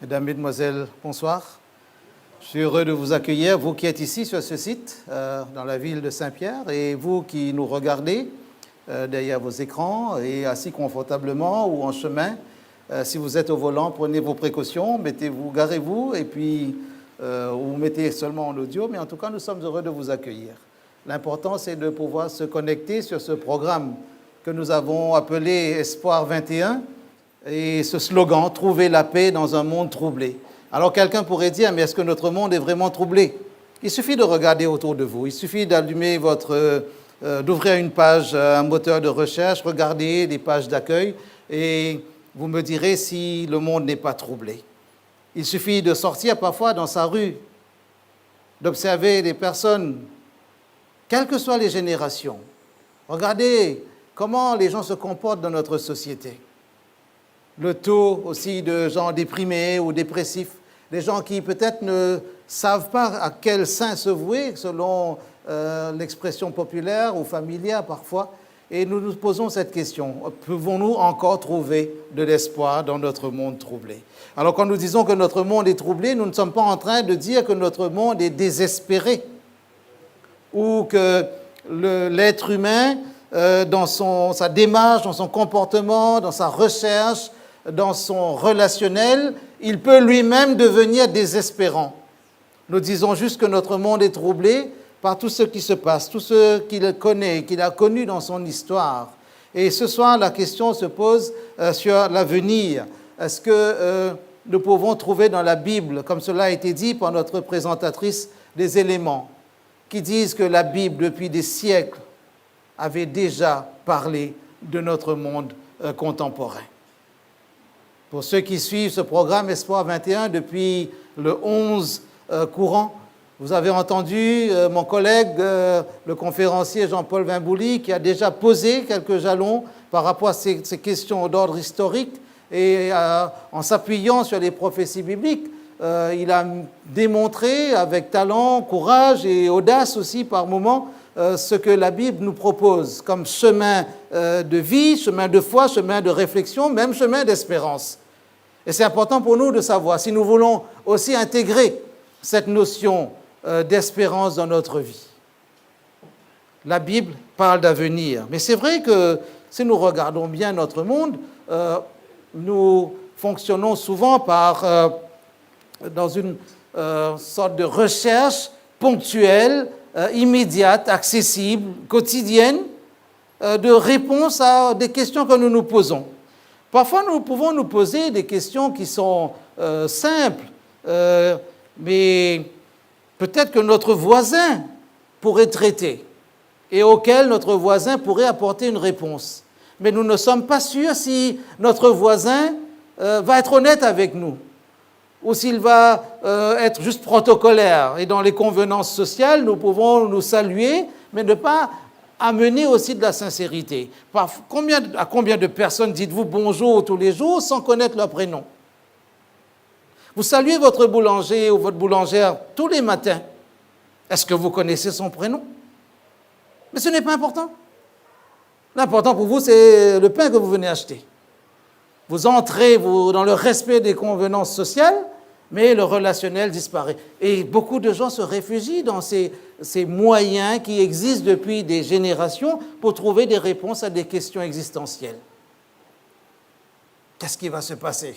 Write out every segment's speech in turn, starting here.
Mesdames, Mesdemoiselles, bonsoir. Je suis heureux de vous accueillir, vous qui êtes ici sur ce site, dans la ville de Saint-Pierre, et vous qui nous regardez derrière vos écrans et assis confortablement ou en chemin. Si vous êtes au volant, prenez vos précautions, garez-vous, et puis ou mettez seulement en audio, mais en tout cas, nous sommes heureux de vous accueillir. L'important, c'est de pouvoir se connecter sur ce programme que nous avons appelé Espoir 21, et ce slogan, trouver la paix dans un monde troublé. Alors quelqu'un pourrait dire, mais est-ce que notre monde est vraiment troublé? Il suffit de regarder autour de vous, il suffit d'allumer d'ouvrir une page, un moteur de recherche, regarder les pages d'accueil, et vous me direz si le monde n'est pas troublé. Il suffit de sortir parfois dans sa rue, d'observer les personnes, quelles que soient les générations. Regardez comment les gens se comportent dans notre société. Le taux aussi de gens déprimés ou dépressifs, des gens qui peut-être ne savent pas à quel saint se vouer, selon l'expression populaire ou familière parfois. Et nous nous posons cette question, pouvons-nous encore trouver de l'espoir dans notre monde troublé? Alors quand nous disons que notre monde est troublé, nous ne sommes pas en train de dire que notre monde est désespéré ou que l'être humain, dans sa démarche, dans son comportement, dans sa recherche, dans son relationnel, il peut lui-même devenir désespérant. Nous disons juste que notre monde est troublé par tout ce qui se passe, tout ce qu'il connaît, qu'il a connu dans son histoire. Et ce soir, la question se pose sur l'avenir. Est-ce que nous pouvons trouver dans la Bible, comme cela a été dit par notre présentatrice, des éléments qui disent que la Bible, depuis des siècles, avait déjà parlé de notre monde contemporain? Pour ceux qui suivent ce programme Espoir 21 depuis le 11 courant, vous avez entendu mon collègue, le conférencier Jean-Paul Vimbouli, qui a déjà posé quelques jalons par rapport à ces questions d'ordre historique et en s'appuyant sur les prophéties bibliques, il a démontré avec talent, courage et audace aussi par moments ce que la Bible nous propose comme chemin de vie, chemin de foi, chemin de réflexion, même chemin d'espérance. Et c'est important pour nous de savoir si nous voulons aussi intégrer cette notion d'espérance dans notre vie. La Bible parle d'avenir, mais c'est vrai que si nous regardons bien notre monde, nous fonctionnons souvent dans une sorte de recherche ponctuelle, immédiate, accessible, quotidienne, de réponse à des questions que nous nous posons. Parfois, nous pouvons nous poser des questions qui sont simples, mais peut-être que notre voisin pourrait traiter et auquel notre voisin pourrait apporter une réponse. Mais nous ne sommes pas sûrs si notre voisin va être honnête avec nous ou s'il va être juste protocolaire. Et dans les convenances sociales, nous pouvons nous saluer, mais ne pas amener aussi de la sincérité. À combien de personnes dites-vous bonjour tous les jours sans connaître leur prénom? Vous saluez votre boulanger ou votre boulangère tous les matins. Est-ce que vous connaissez son prénom? Mais ce n'est pas important. L'important pour vous, c'est le pain que vous venez acheter. Vous entrez dans le respect des convenances sociales, mais le relationnel disparaît. Et beaucoup de gens se réfugient dans ces moyens qui existent depuis des générations pour trouver des réponses à des questions existentielles. Qu'est-ce qui va se passer?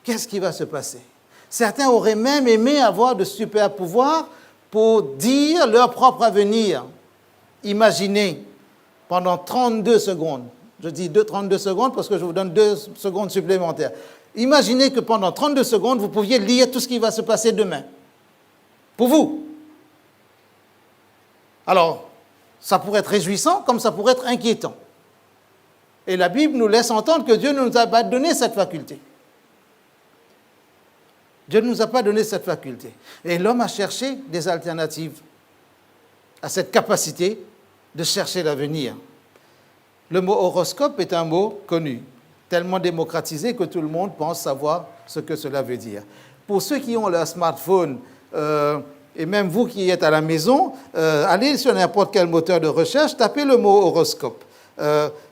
Qu'est-ce qui va se passer? Certains auraient même aimé avoir de super pouvoirs pour dire leur propre avenir. Imaginez, pendant 32 secondes, je dis 32 secondes parce que je vous donne 2 secondes supplémentaires. Imaginez que pendant 32 secondes, vous pouviez lire tout ce qui va se passer demain. Pour vous. Alors, ça pourrait être réjouissant comme ça pourrait être inquiétant. Et la Bible nous laisse entendre que Dieu ne nous a pas donné cette faculté. Dieu ne nous a pas donné cette faculté. Et l'homme a cherché des alternatives à cette capacité de chercher l'avenir. Le mot horoscope est un mot connu, tellement démocratisé que tout le monde pense savoir ce que cela veut dire. Pour ceux qui ont leur smartphone, et même vous qui êtes à la maison, allez sur n'importe quel moteur de recherche, tapez le mot horoscope,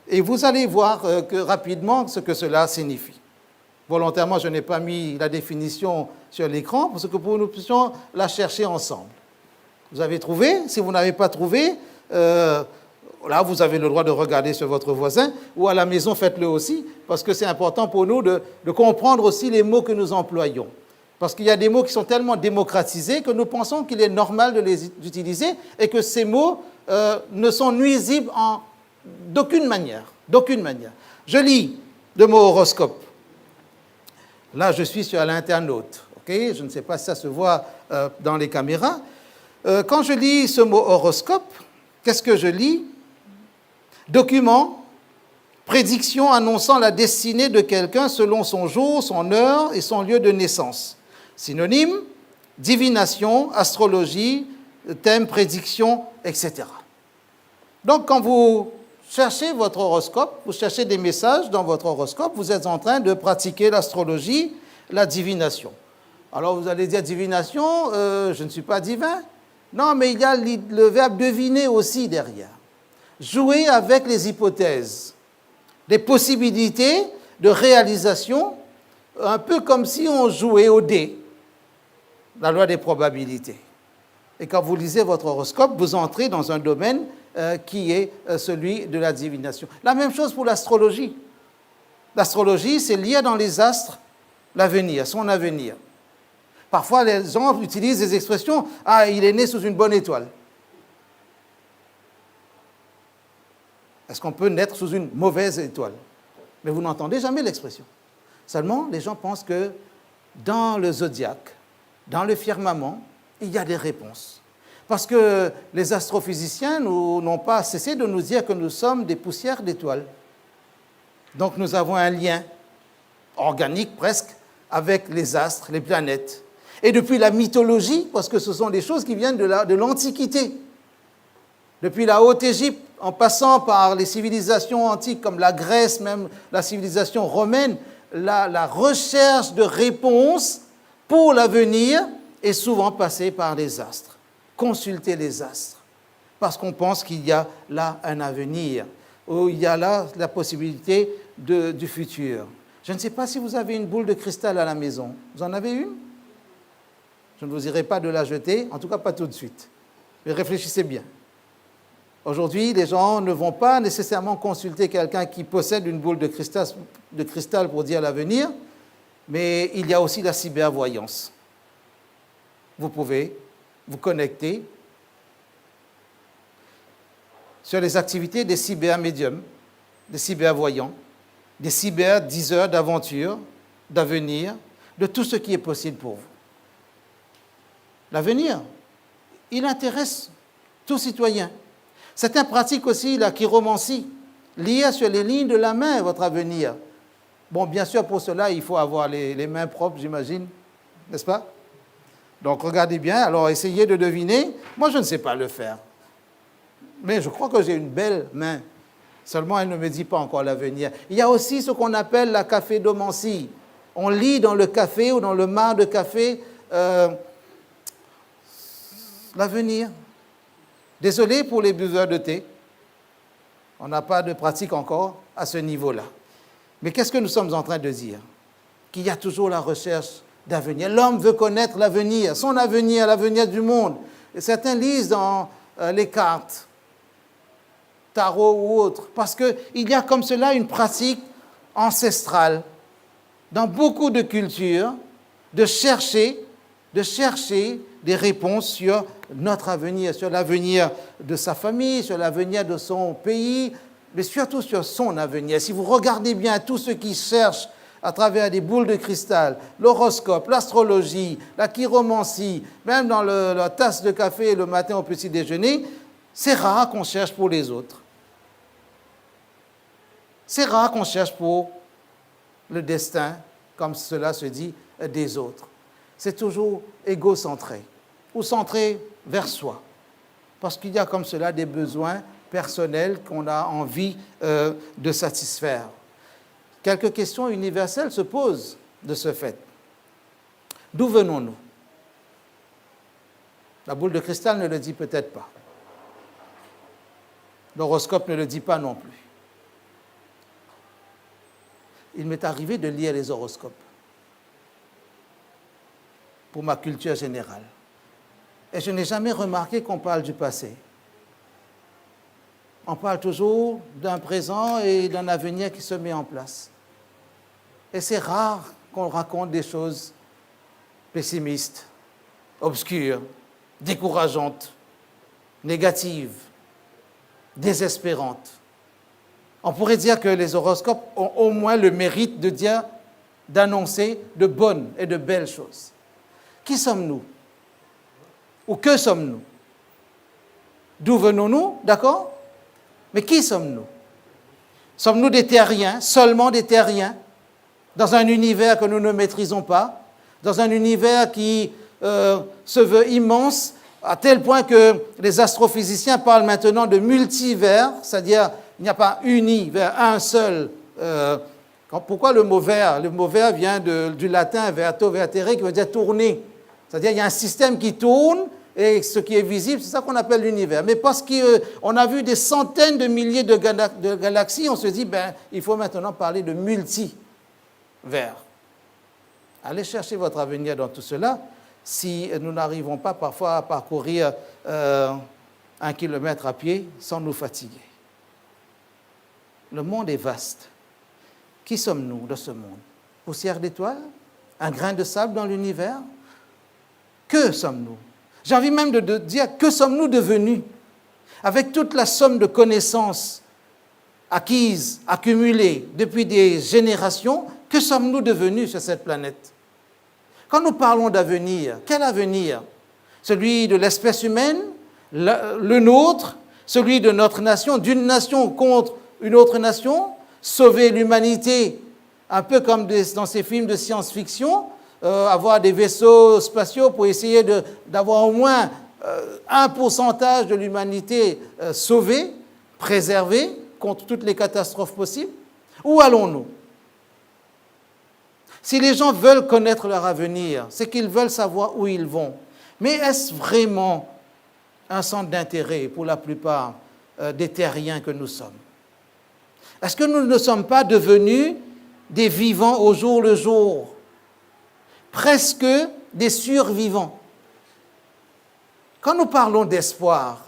et vous allez voir rapidement ce que cela signifie. Volontairement, je n'ai pas mis la définition sur l'écran pour que nous puissions la chercher ensemble. Vous avez trouvé? Si vous n'avez pas trouvé, là, vous avez le droit de regarder sur votre voisin ou à la maison, faites-le aussi, parce que c'est important pour nous de comprendre aussi les mots que nous employons. Parce qu'il y a des mots qui sont tellement démocratisés que nous pensons qu'il est normal de les utiliser et que ces mots ne sont nuisibles d'aucune manière. D'aucune manière. Je lis le mot horoscope. Là, je suis sur l'internaute. Okay? Je ne sais pas si ça se voit dans les caméras. Quand je lis ce mot horoscope, qu'est-ce que je lis? Document, prédiction annonçant la destinée de quelqu'un selon son jour, son heure et son lieu de naissance. Synonyme, divination, astrologie, thème, prédiction, etc. Donc, quand vous cherchez votre horoscope, vous cherchez des messages dans votre horoscope, vous êtes en train de pratiquer l'astrologie, la divination. Alors, vous allez dire divination, je ne suis pas divin. Non, mais il y a le verbe deviner aussi derrière. Jouer avec les hypothèses, des possibilités de réalisation, un peu comme si on jouait au dé, la loi des probabilités. Et quand vous lisez votre horoscope, vous entrez dans un domaine qui est celui de la divination. La même chose pour l'astrologie. L'astrologie, c'est lire dans les astres l'avenir, son avenir. Parfois, les gens utilisent des expressions « Ah, il est né sous une bonne étoile ». Est-ce qu'on peut naître sous une mauvaise étoile? Mais vous n'entendez jamais l'expression. Seulement, les gens pensent que dans le zodiaque, dans le firmament, il y a des réponses. Parce que les astrophysiciens n'ont pas cessé de nous dire que nous sommes des poussières d'étoiles. Donc nous avons un lien organique presque avec les astres, les planètes. Et depuis la mythologie, parce que ce sont des choses qui viennent de l'Antiquité, depuis la Haute-Égypte, en passant par les civilisations antiques comme la Grèce, même la civilisation romaine, la recherche de réponses pour l'avenir est souvent passée par les astres. Consulter les astres, parce qu'on pense qu'il y a là un avenir, ou il y a là la possibilité du futur. Je ne sais pas si vous avez une boule de cristal à la maison. Vous en avez une? Je ne vous dirai pas de la jeter, en tout cas pas tout de suite. Mais réfléchissez bien. Aujourd'hui, les gens ne vont pas nécessairement consulter quelqu'un qui possède une boule de cristal pour dire l'avenir, mais il y a aussi la cybervoyance. Vous pouvez vous connecter sur les activités des cybermédiums, des cybervoyants, des cyberdiseurs d'aventure, d'avenir, de tout ce qui est possible pour vous. L'avenir, il intéresse tout citoyen. Certains pratiquent aussi la chiromancie, lire sur les lignes de la main votre avenir. Bon, bien sûr, pour cela, il faut avoir les mains propres, j'imagine, n'est-ce pas? Donc, regardez bien, alors essayez de deviner. Moi, je ne sais pas le faire. Mais je crois que j'ai une belle main. Seulement, elle ne me dit pas encore l'avenir. Il y a aussi ce qu'on appelle la cafédomancie. On lit dans le café ou dans le mar de café l'avenir. Désolé pour les buveurs de thé. On n'a pas de pratique encore à ce niveau-là. Mais qu'est-ce que nous sommes en train de dire? Qu'il y a toujours la recherche d'avenir. L'homme veut connaître l'avenir, son avenir, l'avenir du monde. Et certains lisent dans les cartes, tarot ou autres, parce qu'il y a comme cela une pratique ancestrale dans beaucoup de cultures de chercher des réponses sur notre avenir, sur l'avenir de sa famille, sur l'avenir de son pays, mais surtout sur son avenir. Si vous regardez bien tous ceux qui cherchent à travers des boules de cristal, l'horoscope, l'astrologie, la chiromancie, même dans la tasse de café le matin au petit déjeuner, c'est rare qu'on cherche pour les autres. C'est rare qu'on cherche pour le destin, comme cela se dit, des autres. C'est toujours égocentré ou centré vers soi, parce qu'il y a comme cela des besoins personnels qu'on a envie de satisfaire. Quelques questions universelles se posent de ce fait. D'où venons-nous? La boule de cristal ne le dit peut-être pas. L'horoscope ne le dit pas non plus. Il m'est arrivé de lire les horoscopes. pour ma culture générale. Et je n'ai jamais remarqué qu'on parle du passé. On parle toujours d'un présent et d'un avenir qui se met en place. Et c'est rare qu'on raconte des choses pessimistes, obscures, décourageantes, négatives, désespérantes. On pourrait dire que les horoscopes ont au moins le mérite de dire, d'annoncer de bonnes et de belles choses. Qui sommes-nous? Ou que sommes-nous? D'où venons-nous, d'accord? Mais qui sommes-nous? Sommes-nous des terriens, seulement des terriens, dans un univers que nous ne maîtrisons pas, dans un univers qui se veut immense, à tel point que les astrophysiciens parlent maintenant de multivers, c'est-à-dire il n'y a pas univers, un seul. Pourquoi le mot ver? Le mot ver vient du latin verto vertere, qui veut dire tourner. C'est-à-dire il y a un système qui tourne, et ce qui est visible, c'est ça qu'on appelle l'univers. Mais parce qu'on a vu des centaines de milliers de galaxies, on se dit, il faut maintenant parler de multivers. Allez chercher votre avenir dans tout cela, si nous n'arrivons pas parfois à parcourir 1 kilomètre à pied sans nous fatiguer. Le monde est vaste. Qui sommes-nous dans ce monde? Poussière d'étoiles? Un grain de sable dans l'univers? Que sommes-nous? J'ai envie même de dire, que sommes-nous devenus? Avec toute la somme de connaissances acquises, accumulées depuis des générations, que sommes-nous devenus sur cette planète? Quand nous parlons d'avenir, quel avenir? Celui de l'espèce humaine, le nôtre, celui de notre nation, d'une nation contre une autre nation, sauver l'humanité, un peu comme dans ces films de science-fiction, avoir des vaisseaux spatiaux pour essayer d'avoir au moins un pourcentage de l'humanité sauvée, préservée contre toutes les catastrophes possibles. Où allons-nous? Si les gens veulent connaître leur avenir, c'est qu'ils veulent savoir où ils vont. Mais est-ce vraiment un centre d'intérêt pour la plupart des terriens que nous sommes? Est-ce que nous ne sommes pas devenus des vivants au jour le jour, presque des survivants? Quand nous parlons d'espoir,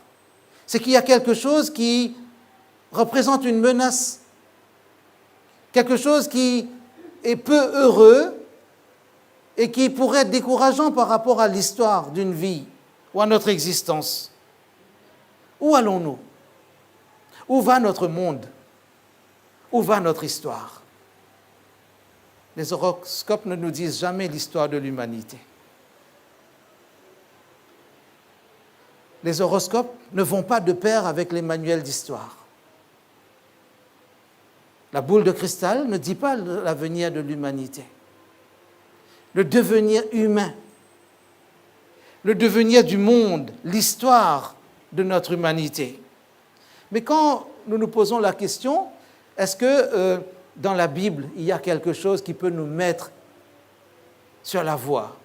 c'est qu'il y a quelque chose qui représente une menace, quelque chose qui est peu heureux et qui pourrait être décourageant par rapport à l'histoire d'une vie ou à notre existence. Où allons-nous? Où va notre monde? Où va notre histoire? Les horoscopes ne nous disent jamais l'histoire de l'humanité. Les horoscopes ne vont pas de pair avec les manuels d'histoire. La boule de cristal ne dit pas l'avenir de l'humanité. Le devenir humain, le devenir du monde, l'histoire de notre humanité. Mais quand nous nous posons la question, est-ce que dans la Bible, il y a quelque chose qui peut nous mettre sur la voie?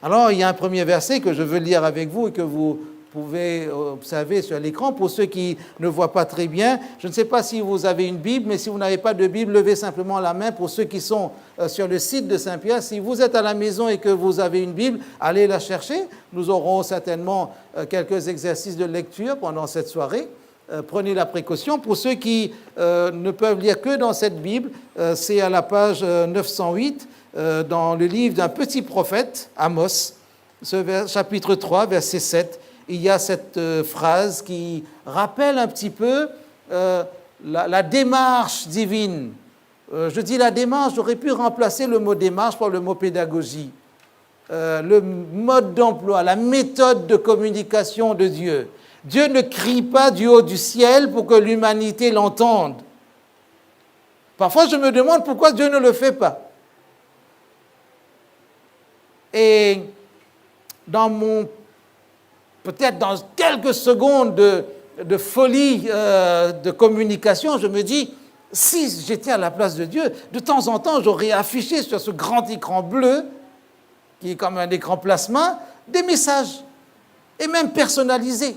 Alors, il y a un premier verset que je veux lire avec vous et que vous pouvez observer sur l'écran. Pour ceux qui ne voient pas très bien, je ne sais pas si vous avez une Bible, mais si vous n'avez pas de Bible, levez simplement la main. Pour ceux qui sont sur le site de Saint-Pierre, si vous êtes à la maison et que vous avez une Bible, allez la chercher. Nous aurons certainement quelques exercices de lecture pendant cette soirée. Prenez la précaution. Pour ceux qui ne peuvent lire que dans cette Bible, c'est à la page 908, dans le livre d'un petit prophète, Amos, chapitre 3, verset 7. Il y a cette phrase qui rappelle un petit peu la démarche divine. Je dis la démarche, j'aurais pu remplacer le mot démarche par le mot pédagogie. Le mode d'emploi, la méthode de communication de Dieu. Dieu ne crie pas du haut du ciel pour que l'humanité l'entende. Parfois, je me demande pourquoi Dieu ne le fait pas. Et peut-être dans quelques secondes de folie de communication, je me dis, si j'étais à la place de Dieu, de temps en temps, j'aurais affiché sur ce grand écran bleu, qui est comme un écran plasma, des messages, et même personnalisés.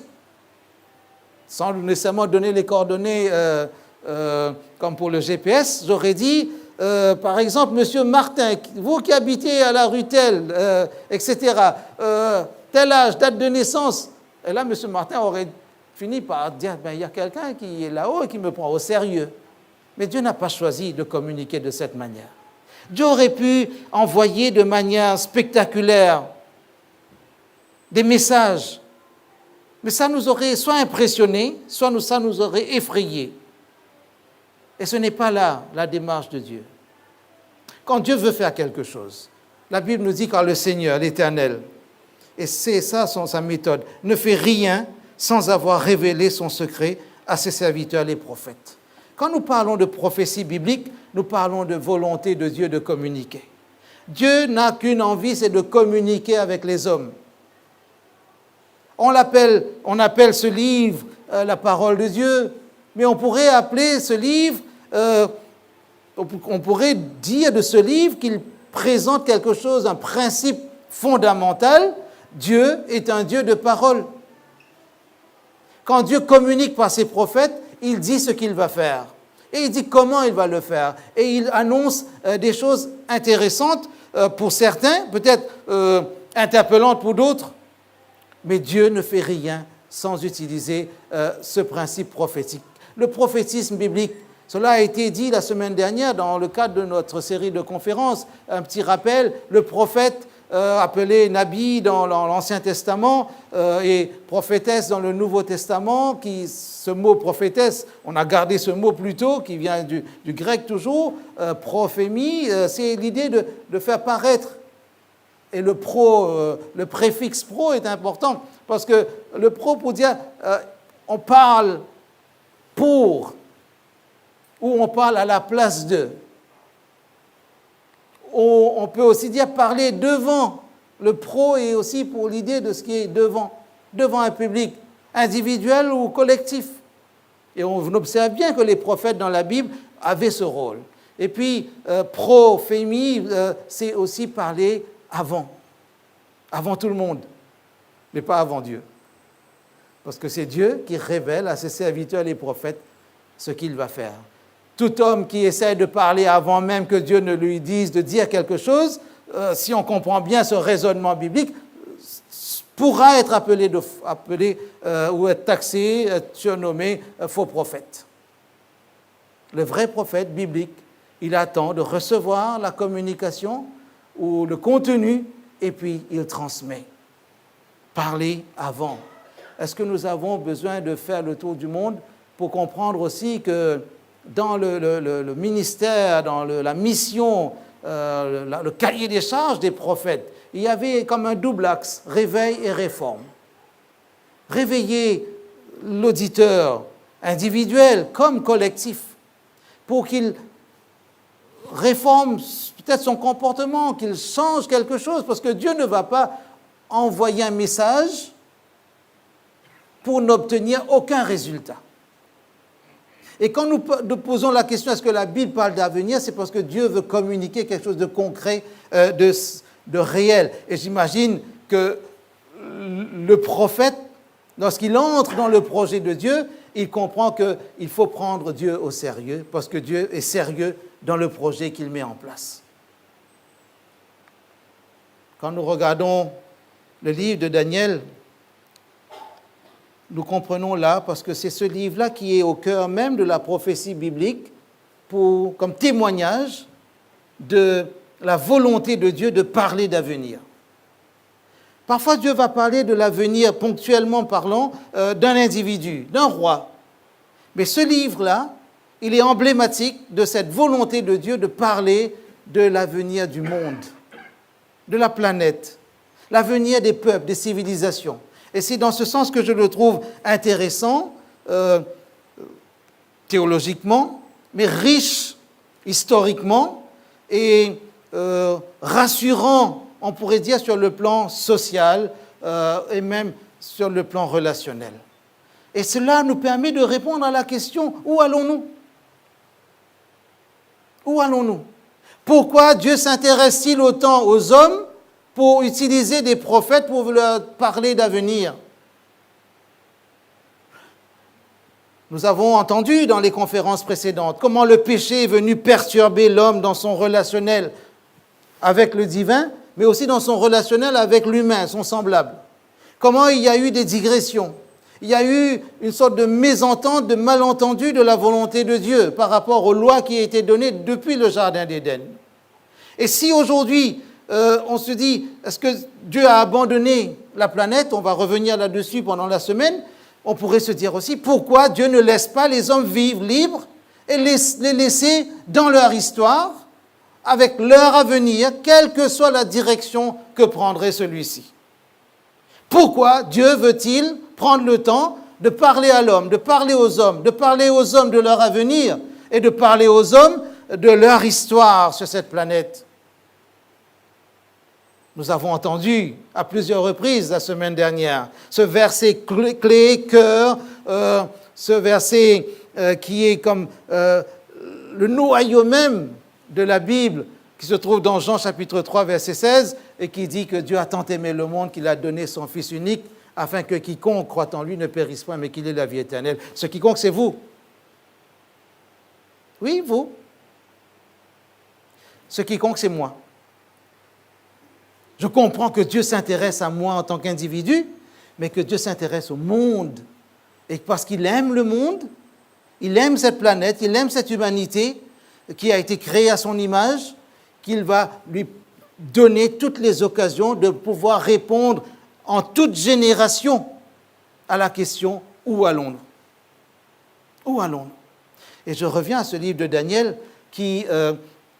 Sans nécessairement donner les coordonnées comme pour le GPS, j'aurais dit, par exemple, Monsieur Martin, vous qui habitez à la rue telle, etc., tel âge, date de naissance, et là, Monsieur Martin aurait fini par dire, il y a quelqu'un qui est là-haut et qui me prend au sérieux. Mais Dieu n'a pas choisi de communiquer de cette manière. Dieu aurait pu envoyer de manière spectaculaire des messages, mais ça nous aurait soit impressionnés, soit ça nous aurait effrayés. Et ce n'est pas là la démarche de Dieu. Quand Dieu veut faire quelque chose, la Bible nous dit, car le Seigneur, l'Éternel, et c'est ça sa méthode, ne fait rien sans avoir révélé son secret à ses serviteurs, les prophètes. Quand nous parlons de prophétie biblique, nous parlons de volonté de Dieu de communiquer. Dieu n'a qu'une envie, c'est de communiquer avec les hommes. On appelle ce livre la parole de Dieu, mais on pourrait appeler ce livre, on pourrait dire de ce livre qu'il présente quelque chose, un principe fondamental. Dieu est un Dieu de parole. Quand Dieu communique par ses prophètes, il dit ce qu'il va faire. Et il dit comment il va le faire. Et il annonce des choses intéressantes pour certains, peut-être interpellantes pour d'autres. Mais Dieu ne fait rien sans utiliser ce principe prophétique. Le prophétisme biblique, cela a été dit la semaine dernière dans le cadre de notre série de conférences. Un petit rappel, le prophète appelé Nabi dans l'Ancien Testament et prophétesse dans le Nouveau Testament, ce mot prophétesse, on a gardé ce mot plutôt, qui vient du grec toujours, prophémie, c'est l'idée de faire paraître. Et le préfixe pro est important, parce que le pro pour dire on parle pour, ou on parle à la place de. On peut aussi dire parler devant. Le pro est aussi pour l'idée de ce qui est devant un public individuel ou collectif. Et on observe bien que les prophètes dans la Bible avaient ce rôle. Et puis, prophémie, c'est aussi parler avant tout le monde, mais pas avant Dieu. Parce que c'est Dieu qui révèle à ses serviteurs, les prophètes, ce qu'il va faire. Tout homme qui essaie de parler avant même que Dieu ne lui dise de dire quelque chose, si on comprend bien ce raisonnement biblique, pourra être appelé ou être taxé, être surnommé faux prophète. Le vrai prophète biblique, il attend de recevoir la communication ou le contenu et puis il transmet. Parler avant. Est-ce que nous avons besoin de faire le tour du monde pour comprendre aussi que dans le ministère, dans la mission, le cahier des charges des prophètes, il y avait comme un double axe, réveil et réforme. Réveiller l'auditeur individuel comme collectif pour qu'il réforme peut-être son comportement, qu'il change quelque chose, parce que Dieu ne va pas envoyer un message pour n'obtenir aucun résultat. Et quand nous posons la question, est-ce que la Bible parle d'avenir, c'est parce que Dieu veut communiquer quelque chose de concret, de réel. Et j'imagine que le prophète, lorsqu'il entre dans le projet de Dieu, il comprend qu'il faut prendre Dieu au sérieux, parce que Dieu est sérieux dans le projet qu'il met en place. Quand nous regardons le livre de Daniel, nous comprenons là, parce que c'est ce livre-là qui est au cœur même de la prophétie biblique, comme témoignage de la volonté de Dieu de parler d'avenir. Parfois, Dieu va parler de l'avenir, ponctuellement parlant, d'un individu, d'un roi. Mais ce livre-là, il est emblématique de cette volonté de Dieu de parler de l'avenir du monde, de la planète, l'avenir des peuples, des civilisations. Et c'est dans ce sens que je le trouve intéressant, théologiquement, mais riche historiquement et rassurant, on pourrait dire, sur le plan social et même sur le plan relationnel. Et cela nous permet de répondre à la question, où allons-nous ? Où allons-nous ? Pourquoi Dieu s'intéresse-t-il autant aux hommes pour utiliser des prophètes pour leur parler d'avenir ? Nous avons entendu dans les conférences précédentes comment le péché est venu perturber l'homme dans son relationnel avec le divin, mais aussi dans son relationnel avec l'humain, son semblable. Comment il y a eu des digressions. Il y a eu une sorte de mésentente, de malentendu de la volonté de Dieu par rapport aux lois qui étaient données depuis le Jardin d'Éden. Et si aujourd'hui, on se dit, est-ce que Dieu a abandonné la planète? On va revenir là-dessus pendant la semaine. On pourrait se dire aussi, pourquoi Dieu ne laisse pas les hommes vivre libres et les laisser dans leur histoire, avec leur avenir, quelle que soit la direction que prendrait celui-ci? Pourquoi Dieu veut-il prendre le temps de parler à l'homme, de parler aux hommes, de parler aux hommes de leur avenir et de parler aux hommes de leur histoire sur cette planète? Nous avons entendu à plusieurs reprises la semaine dernière ce verset clé, cœur, ce verset qui est comme le noyau même de la Bible, qui se trouve dans Jean chapitre 3, verset 16, et qui dit que Dieu a tant aimé le monde qu'il a donné son Fils unique, afin que quiconque croit en lui ne périsse point, mais qu'il ait la vie éternelle. Ce quiconque, c'est vous. Oui, vous. Ce quiconque, c'est moi. Je comprends que Dieu s'intéresse à moi en tant qu'individu, mais que Dieu s'intéresse au monde. Et parce qu'il aime le monde, il aime cette planète, il aime cette humanité qui a été créée à son image, qu'il va lui donner toutes les occasions de pouvoir répondre en toute génération à la question « Où allons-nous » ? Où allons-nous ? Et je reviens à ce livre de Daniel qui,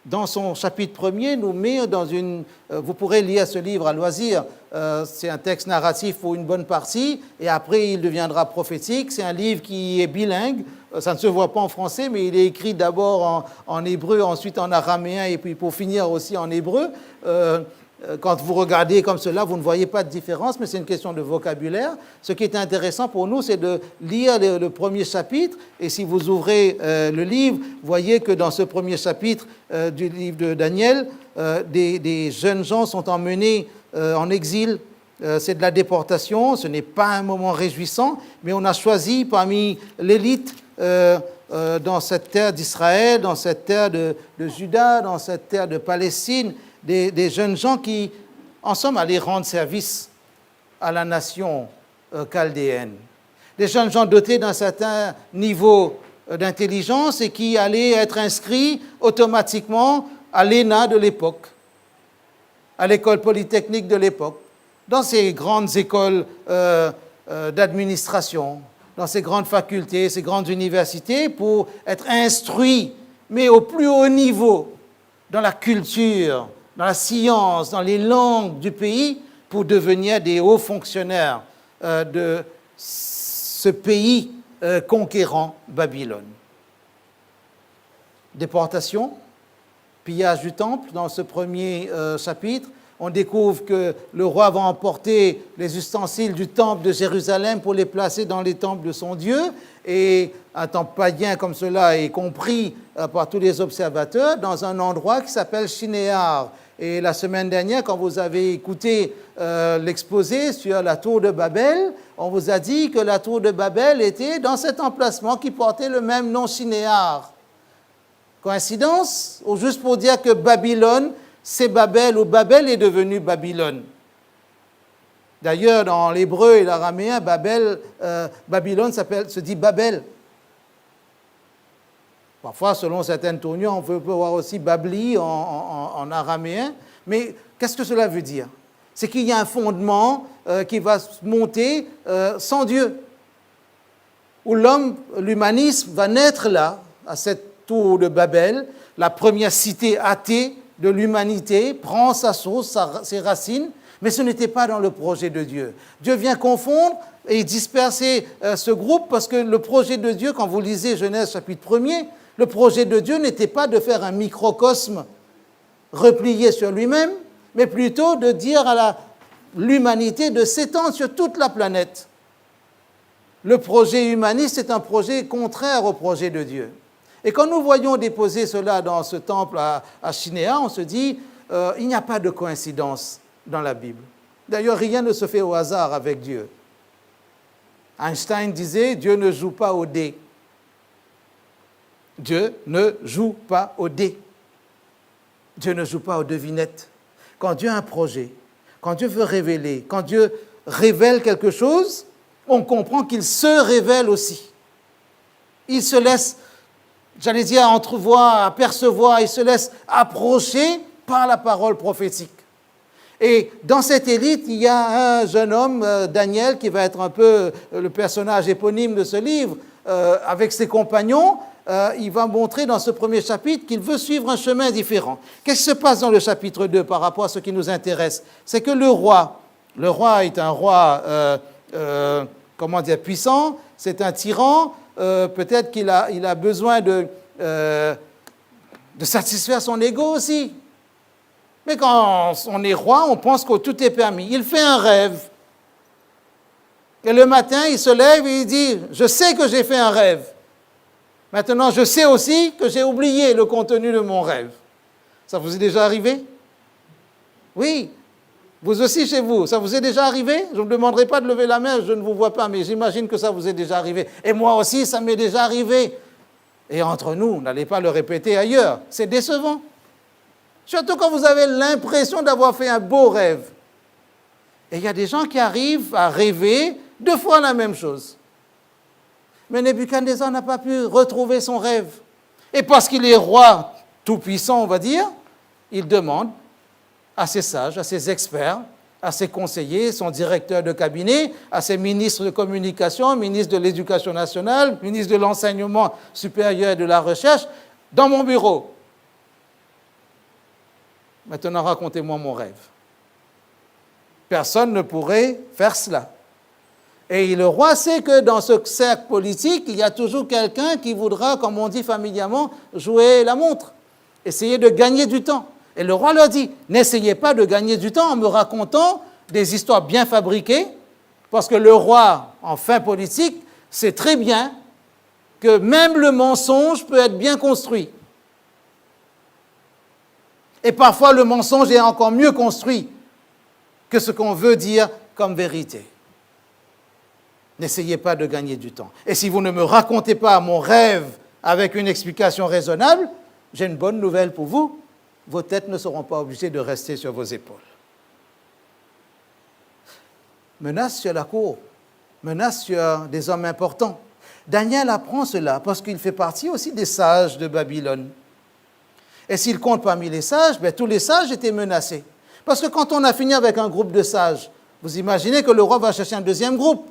dans son chapitre 1er, nous met dans une... vous pourrez lire ce livre à loisir, c'est un texte narratif pour une bonne partie, et après il deviendra prophétique. C'est un livre qui est bilingue, ça ne se voit pas en français, mais il est écrit d'abord en hébreu, ensuite en araméen, et puis pour finir aussi en hébreu. Quand vous regardez comme cela, vous ne voyez pas de différence, mais c'est une question de vocabulaire. Ce qui est intéressant pour nous, c'est de lire le premier chapitre. Et si vous ouvrez le livre, vous voyez que dans ce premier chapitre du livre de Daniel, des jeunes gens sont emmenés en exil. C'est de la déportation, ce n'est pas un moment réjouissant, mais on a choisi parmi l'élite dans cette terre d'Israël, dans cette terre de Juda, dans cette terre de Palestine, des jeunes gens qui, en somme, allaient rendre service à la nation chaldéenne. Des jeunes gens dotés d'un certain niveau d'intelligence et qui allaient être inscrits automatiquement à l'ENA de l'époque, à l'école polytechnique de l'époque, dans ces grandes écoles d'administration, dans ces grandes facultés, ces grandes universités, pour être instruits, mais au plus haut niveau, dans la culture, dans la science, dans les langues du pays, pour devenir des hauts fonctionnaires de ce pays conquérant Babylone. Déportation, pillage du temple, dans ce premier chapitre. On découvre que le roi va emporter les ustensiles du temple de Jérusalem pour les placer dans les temples de son Dieu. Et un temple païen comme cela est compris par tous les observateurs dans un endroit qui s'appelle Shinéar. Et la semaine dernière, quand vous avez écouté l'exposé sur la tour de Babel, on vous a dit que la tour de Babel était dans cet emplacement qui portait le même nom, Shinéar. Coïncidence? Ou juste pour dire que Babylone, c'est Babel, ou Babel est devenu Babylone. D'ailleurs, dans l'hébreu et l'araméen, Babylone se dit Babel. Parfois, selon certaines tournures, on peut voir aussi Babli en araméen. Mais qu'est-ce que cela veut dire? C'est qu'il y a un fondement qui va monter sans Dieu, où l'homme, l'humanisme, va naître là, à cette tour de Babel, la première cité athée de l'humanité, prend sa source, ses racines, mais ce n'était pas dans le projet de Dieu. Dieu vient confondre et disperser ce groupe, parce que le projet de Dieu, quand vous lisez Genèse chapitre 1er, le projet de Dieu n'était pas de faire un microcosme replié sur lui-même, mais plutôt de dire à l'humanité de s'étendre sur toute la planète. Le projet humaniste est un projet contraire au projet de Dieu. Et quand nous voyons déposer cela dans ce temple à Shinéar, on se dit, il n'y a pas de coïncidence dans la Bible. D'ailleurs, rien ne se fait au hasard avec Dieu. Einstein disait, Dieu ne joue pas au dé. Dieu ne joue pas au dé. Dieu ne joue pas aux devinettes. Quand Dieu a un projet, quand Dieu veut révéler, quand Dieu révèle quelque chose, on comprend qu'il se révèle aussi. Il se laisse, j'allais dire, entrevoir, apercevoir, il se laisse approcher par la parole prophétique. Et dans cette élite, il y a un jeune homme, Daniel, qui va être un peu le personnage éponyme de ce livre, avec ses compagnons. Il va montrer dans ce premier chapitre qu'il veut suivre un chemin différent. Qu'est-ce qui se passe dans le chapitre 2 par rapport à ce qui nous intéresse? C'est que le roi est un roi, puissant, c'est un tyran, peut-être qu'il a besoin de satisfaire son ego aussi. Mais quand on est roi, on pense que tout est permis. Il fait un rêve. Et le matin, il se lève et il dit, je sais que j'ai fait un rêve. Maintenant, je sais aussi que j'ai oublié le contenu de mon rêve. Ça vous est déjà arrivé? Oui. Vous aussi chez vous, ça vous est déjà arrivé? Je ne vous demanderai pas de lever la main, je ne vous vois pas, mais j'imagine que ça vous est déjà arrivé. Et moi aussi, ça m'est déjà arrivé. Et entre nous, n'allez pas le répéter ailleurs. C'est décevant. Surtout quand vous avez l'impression d'avoir fait un beau rêve. Et il y a des gens qui arrivent à rêver 2 fois la même chose. Mais Nebuchadnezzar n'a pas pu retrouver son rêve. Et parce qu'il est roi tout-puissant, on va dire, il demande à ses sages, à ses experts, à ses conseillers, son directeur de cabinet, à ses ministres de communication, ministre de l'Éducation nationale, ministre de l'Enseignement supérieur et de la Recherche, dans mon bureau. Maintenant, racontez-moi mon rêve. Personne ne pourrait faire cela. Et le roi sait que dans ce cercle politique, il y a toujours quelqu'un qui voudra, comme on dit familièrement, jouer la montre, essayer de gagner du temps. Et le roi leur dit, n'essayez pas de gagner du temps en me racontant des histoires bien fabriquées, parce que le roi, en fin politique, sait très bien que même le mensonge peut être bien construit. Et parfois, le mensonge est encore mieux construit que ce qu'on veut dire comme vérité. N'essayez pas de gagner du temps. Et si vous ne me racontez pas mon rêve avec une explication raisonnable, j'ai une bonne nouvelle pour vous. Vos têtes ne seront pas obligées de rester sur vos épaules. Menace sur la cour, menace sur des hommes importants. Daniel apprend cela parce qu'il fait partie aussi des sages de Babylone. Et s'il compte parmi les sages, tous les sages étaient menacés. Parce que quand on a fini avec un groupe de sages, vous imaginez que le roi va chercher un deuxième groupe.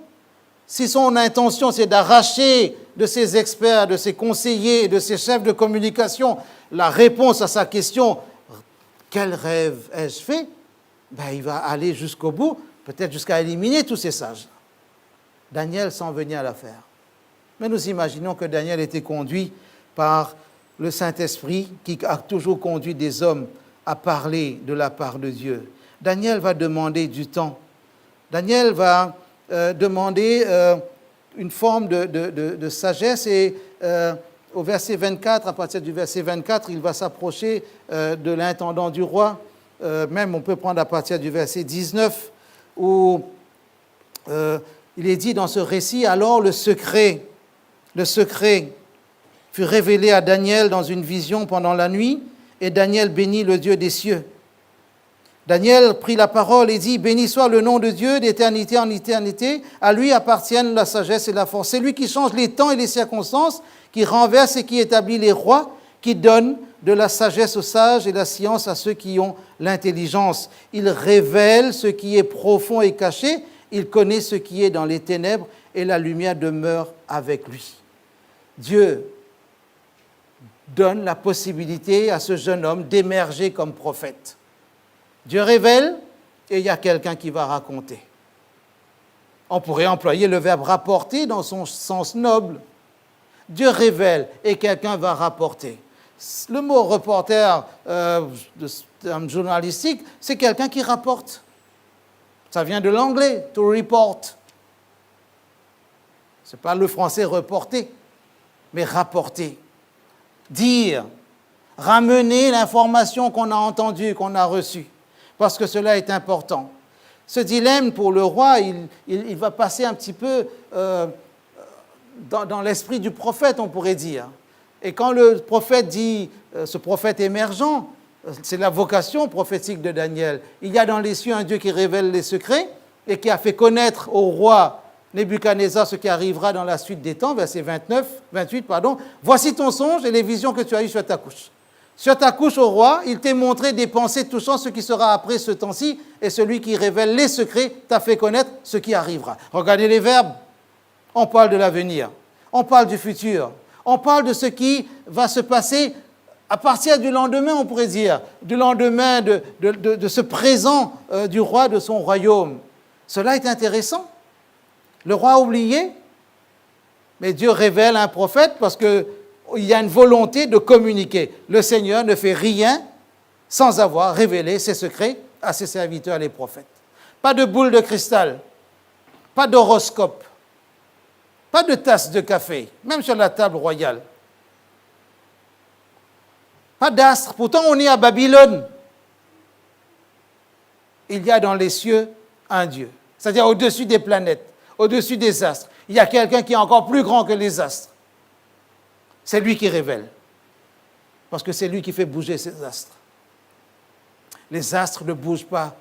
Si son intention, c'est d'arracher de ses experts, de ses conseillers, de ses chefs de communication, la réponse à sa question « Quel rêve ai-je fait ?» il va aller jusqu'au bout, peut-être jusqu'à éliminer tous ces sages. Daniel s'en venait à l'affaire. Mais nous imaginons que Daniel était conduit par le Saint-Esprit qui a toujours conduit des hommes à parler de la part de Dieu. Daniel va demander du temps. Daniel va demander une forme de sagesse et au verset 24, à partir du verset 24, il va s'approcher de l'intendant du roi. Même on peut prendre à partir du verset 19 où il est dit dans ce récit, alors le secret fut révélé à Daniel dans une vision pendant la nuit et Daniel bénit le Dieu des cieux. Daniel prit la parole et dit, « Béni soit le nom de Dieu d'éternité en éternité, à lui appartiennent la sagesse et la force. C'est lui qui change les temps et les circonstances, qui renverse et qui établit les rois, qui donne de la sagesse aux sages et la science à ceux qui ont l'intelligence. Il révèle ce qui est profond et caché, il connaît ce qui est dans les ténèbres et la lumière demeure avec lui. » Dieu donne la possibilité à ce jeune homme d'émerger comme prophète. Dieu révèle et il y a quelqu'un qui va raconter. On pourrait employer le verbe rapporter dans son sens noble. Dieu révèle et quelqu'un va rapporter. Le mot reporter journalistique, c'est quelqu'un qui rapporte. Ça vient de l'anglais, to report. Ce n'est pas le français reporter, mais rapporter. Dire, ramener l'information qu'on a entendue, qu'on a reçue. Parce que cela est important. Ce dilemme pour le roi, il va passer un petit peu dans l'esprit du prophète, on pourrait dire. Et quand le prophète dit, ce prophète émergent, c'est la vocation prophétique de Daniel. Il y a dans les cieux un Dieu qui révèle les secrets et qui a fait connaître au roi Nebuchadnezzar ce qui arrivera dans la suite des temps, verset 28. Voici ton songe et les visions que tu as eues sur ta couche. Sur ta couche, au roi, il t'est montré des pensées touchant ce qui sera après ce temps-ci, et celui qui révèle les secrets t'a fait connaître ce qui arrivera. Regardez les verbes. On parle de l'avenir, on parle du futur, on parle de ce qui va se passer à partir du lendemain, on pourrait dire, du lendemain de ce présent du roi de son royaume. Cela est intéressant. Le roi a oublié, mais Dieu révèle un prophète parce qu'il y a une volonté de communiquer. Le Seigneur ne fait rien sans avoir révélé ses secrets à ses serviteurs, les prophètes. Pas de boule de cristal, pas d'horoscope, pas de tasse de café, même sur la table royale. Pas d'astre. Pourtant, on est à Babylone. Il y a dans les cieux un Dieu, c'est-à-dire au-dessus des planètes, au-dessus des astres. Il y a quelqu'un qui est encore plus grand que les astres. C'est lui qui révèle, parce que c'est lui qui fait bouger ces astres. Les astres ne bougent pas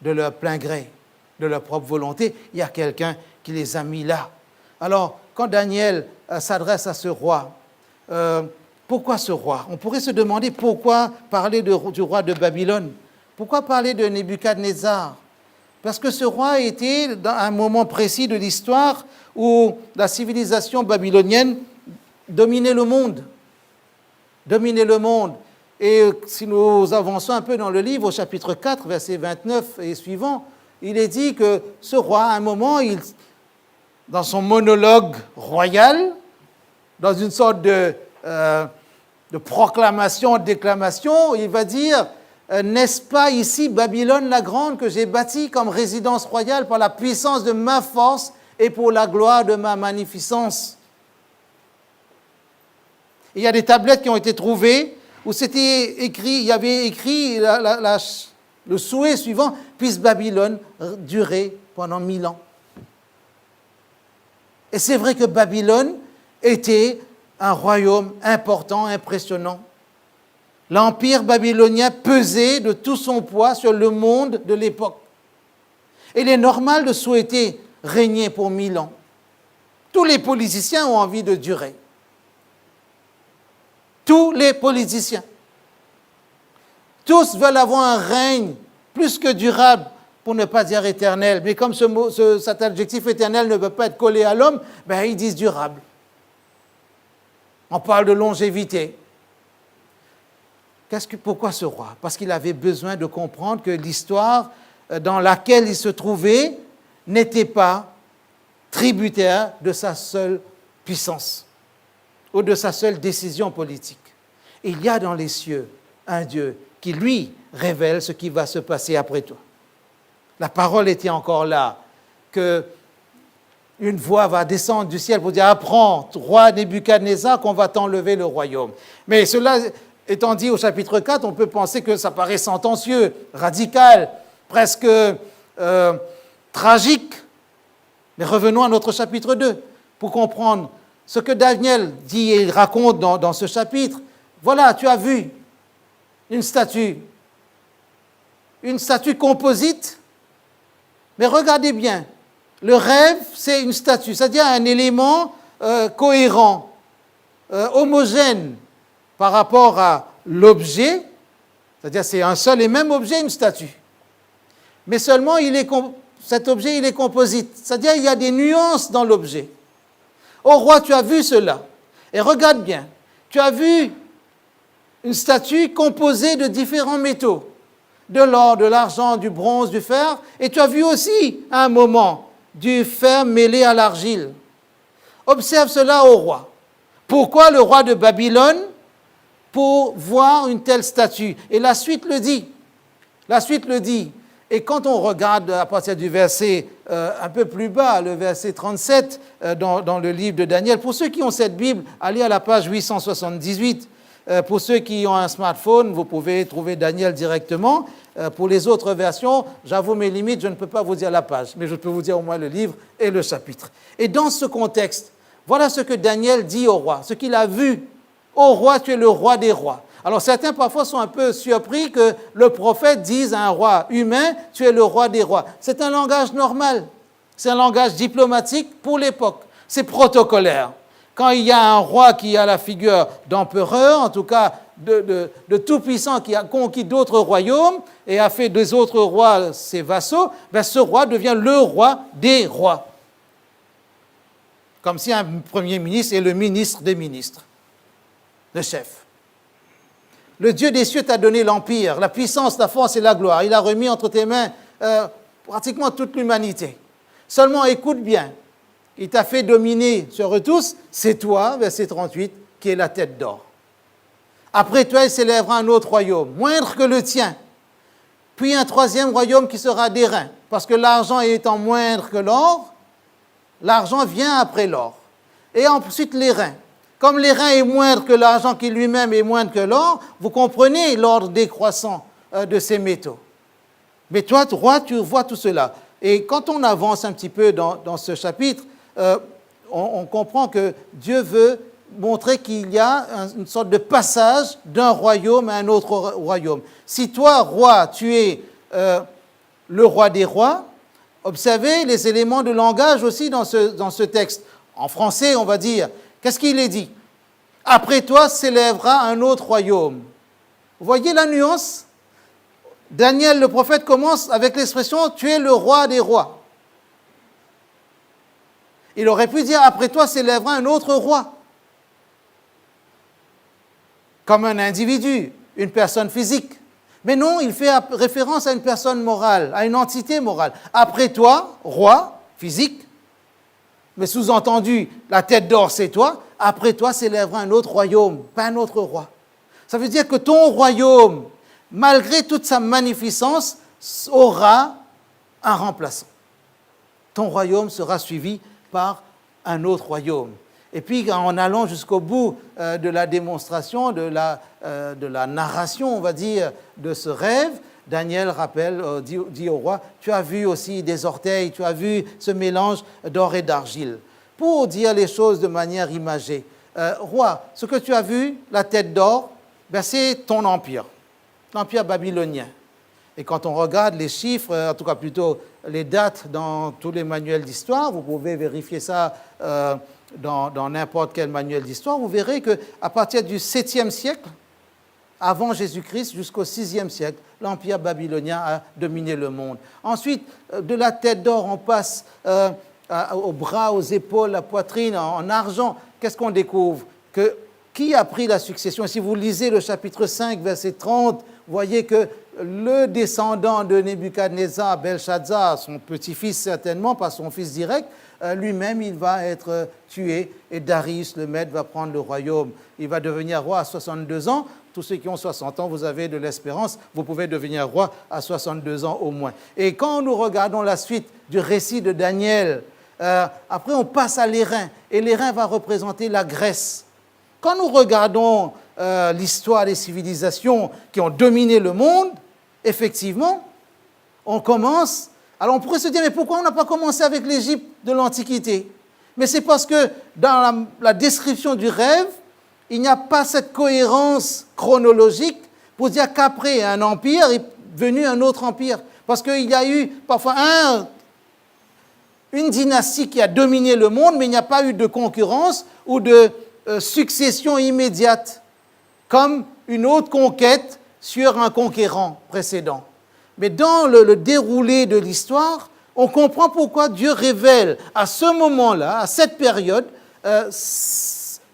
de leur plein gré, de leur propre volonté. Il y a quelqu'un qui les a mis là. Alors, quand Daniel s'adresse à ce roi, pourquoi ce roi? On pourrait se demander pourquoi parler du roi de Babylone. Pourquoi parler de Nebuchadnezzar? Parce que ce roi était dans un moment précis de l'histoire où la civilisation babylonienne dominait le monde. Dominait le monde. Et si nous avançons un peu dans le livre, au chapitre 4, verset 29 et suivant, il est dit que ce roi, à un moment, dans son monologue royal, dans une sorte de proclamation, de déclamation, il va dire « N'est-ce pas ici Babylone la grande que j'ai bâtie comme résidence royale par la puissance de ma force et pour la gloire de ma magnificence ?» Il y a des tablettes qui ont été trouvées où c'était écrit, il y avait écrit le souhait suivant « Puisse Babylone durer pendant 1000 ans ». Et c'est vrai que Babylone était un royaume important, impressionnant. L'empire babylonien pesait de tout son poids sur le monde de l'époque. Et il est normal de souhaiter régner pour 1000 ans. Tous les politiciens ont envie de durer. Tous les politiciens. Tous veulent avoir un règne plus que durable, pour ne pas dire éternel. Mais comme cet adjectif éternel ne peut pas être collé à l'homme, ben ils disent durable. On parle de longévité. Pourquoi ce roi? Parce qu'il avait besoin de comprendre que l'histoire dans laquelle il se trouvait n'était pas tributaire de sa seule puissance ou de sa seule décision politique. Il y a dans les cieux un Dieu qui, lui, révèle ce qui va se passer après toi. La parole était encore là, que une voix va descendre du ciel pour dire « Apprends, roi Nebuchadnezzar, qu'on va t'enlever le royaume. » Mais cela étant dit au chapitre 4, on peut penser que ça paraît sentencieux, radical, presque tragique. Mais revenons à notre chapitre 2 pour comprendre ce que Daniel dit et il raconte dans ce chapitre. Voilà, tu as vu une statue composite, mais regardez bien, le rêve, c'est une statue, c'est-à-dire un élément cohérent, homogène par rapport à l'objet, c'est-à-dire c'est un seul et même objet, une statue. Mais seulement, cet objet, il est composite, c'est-à-dire il y a des nuances dans l'objet. Ô roi, tu as vu cela, et regarde bien, tu as vu une statue composée de différents métaux, de l'or, de l'argent, du bronze, du fer, et tu as vu aussi, à un moment, du fer mêlé à l'argile. Observe cela, ô roi. Pourquoi le roi de Babylone? Pour voir une telle statue. Et la suite le dit. La suite le dit. Et quand on regarde à partir du verset un peu plus bas, le verset 37 dans le livre de Daniel, pour ceux qui ont cette Bible, allez à la page 878. Pour ceux qui ont un smartphone, vous pouvez trouver Daniel directement. Pour les autres versions, j'avoue mes limites, je ne peux pas vous dire la page, mais je peux vous dire au moins le livre et le chapitre. Et dans ce contexte, voilà ce que Daniel dit au roi, ce qu'il a vu Ô roi, tu es le roi des rois. Alors certains parfois sont un peu surpris que le prophète dise à un roi humain, tu es le roi des rois. C'est un langage normal, c'est un langage diplomatique pour l'époque, c'est protocolaire. Quand il y a un roi qui a la figure d'empereur, en tout cas de tout-puissant qui a conquis d'autres royaumes et a fait des autres rois ses vassaux, ben ce roi devient le roi des rois. Comme si un premier ministre est le ministre des ministres, le chef. Le Dieu des cieux t'a donné l'empire, la puissance, la force et la gloire. Il a remis entre tes mains pratiquement toute l'humanité. Seulement écoute bien, il t'a fait dominer sur eux tous, c'est toi, verset 38, qui est la tête d'or. Après toi, il s'élèvera un autre royaume, moindre que le tien. Puis un troisième royaume qui sera d'airain, parce que l'argent étant moindre que l'or, l'argent vient après l'or. Et ensuite l'airain. Comme l'airain est moindre que l'argent qui lui-même est moindre que l'or, vous comprenez l'ordre décroissant de ces métaux. Mais toi, roi, tu vois tout cela. Et quand on avance un petit peu dans ce chapitre, on comprend que Dieu veut montrer qu'il y a une sorte de passage d'un royaume à un autre royaume. Si toi, roi, tu es le roi des rois, observez les éléments de langage aussi dans ce texte. En français, on va dire, qu'est-ce qu'il est dit? Après toi s'élèvera un autre royaume. Vous voyez la nuance? Daniel, le prophète, commence avec l'expression « tu es le roi des rois ». Il aurait pu dire « après toi s'élèvera un autre roi ». Comme un individu, une personne physique. Mais non, il fait référence à une personne morale, à une entité morale. Après toi, roi, physique, mais sous-entendu, la tête d'or, c'est toi. Après toi s'élèvera un autre royaume, pas un autre roi. Ça veut dire que ton royaume, malgré toute sa magnificence, aura un remplaçant. Ton royaume sera suivi par un autre royaume. Et puis, en allant jusqu'au bout de la démonstration, de la narration, on va dire, de ce rêve, Daniel rappelle, dit au roi, tu as vu aussi des orteils, tu as vu ce mélange d'or et d'argile. Pour dire les choses de manière imagée, roi, ce que tu as vu, la tête d'or, ben c'est ton empire, l'empire babylonien. Et quand on regarde les chiffres, en tout cas plutôt les dates dans tous les manuels d'histoire, vous pouvez vérifier ça dans n'importe quel manuel d'histoire, vous verrez qu'à partir du 7e siècle, avant Jésus-Christ, jusqu'au 6e siècle, l'empire babylonien a dominé le monde. Ensuite, de la tête d'or, on passe aux bras, aux épaules, la poitrine, en argent. Qu'est-ce qu'on découvre? Qui a pris la succession? Si vous lisez le chapitre 5, verset 30, vous voyez que le descendant de Nebuchadnezzar, Belshazzar, son petit-fils certainement, pas son fils direct, lui-même, il va être tué et Darius, le maître, va prendre le royaume. Il va devenir roi à 62 ans. Tous ceux qui ont 60 ans, vous avez de l'espérance, vous pouvez devenir roi à 62 ans au moins. Et quand nous regardons la suite du récit de Daniel, après on passe à l'airain, et l'airain va représenter la Grèce. Quand nous regardons l'histoire des civilisations qui ont dominé le monde, effectivement, on commence. Alors on pourrait se dire, mais pourquoi on n'a pas commencé avec l'Égypte de l'Antiquité? Mais c'est parce que dans la description du rêve, il n'y a pas cette cohérence chronologique pour dire qu'après un empire est venu un autre empire. Parce qu'il y a eu parfois une dynastie qui a dominé le monde, mais il n'y a pas eu de concurrence ou de succession immédiate, comme une autre conquête sur un conquérant précédent. Mais dans le déroulé de l'histoire, on comprend pourquoi Dieu révèle à ce moment-là, à cette période,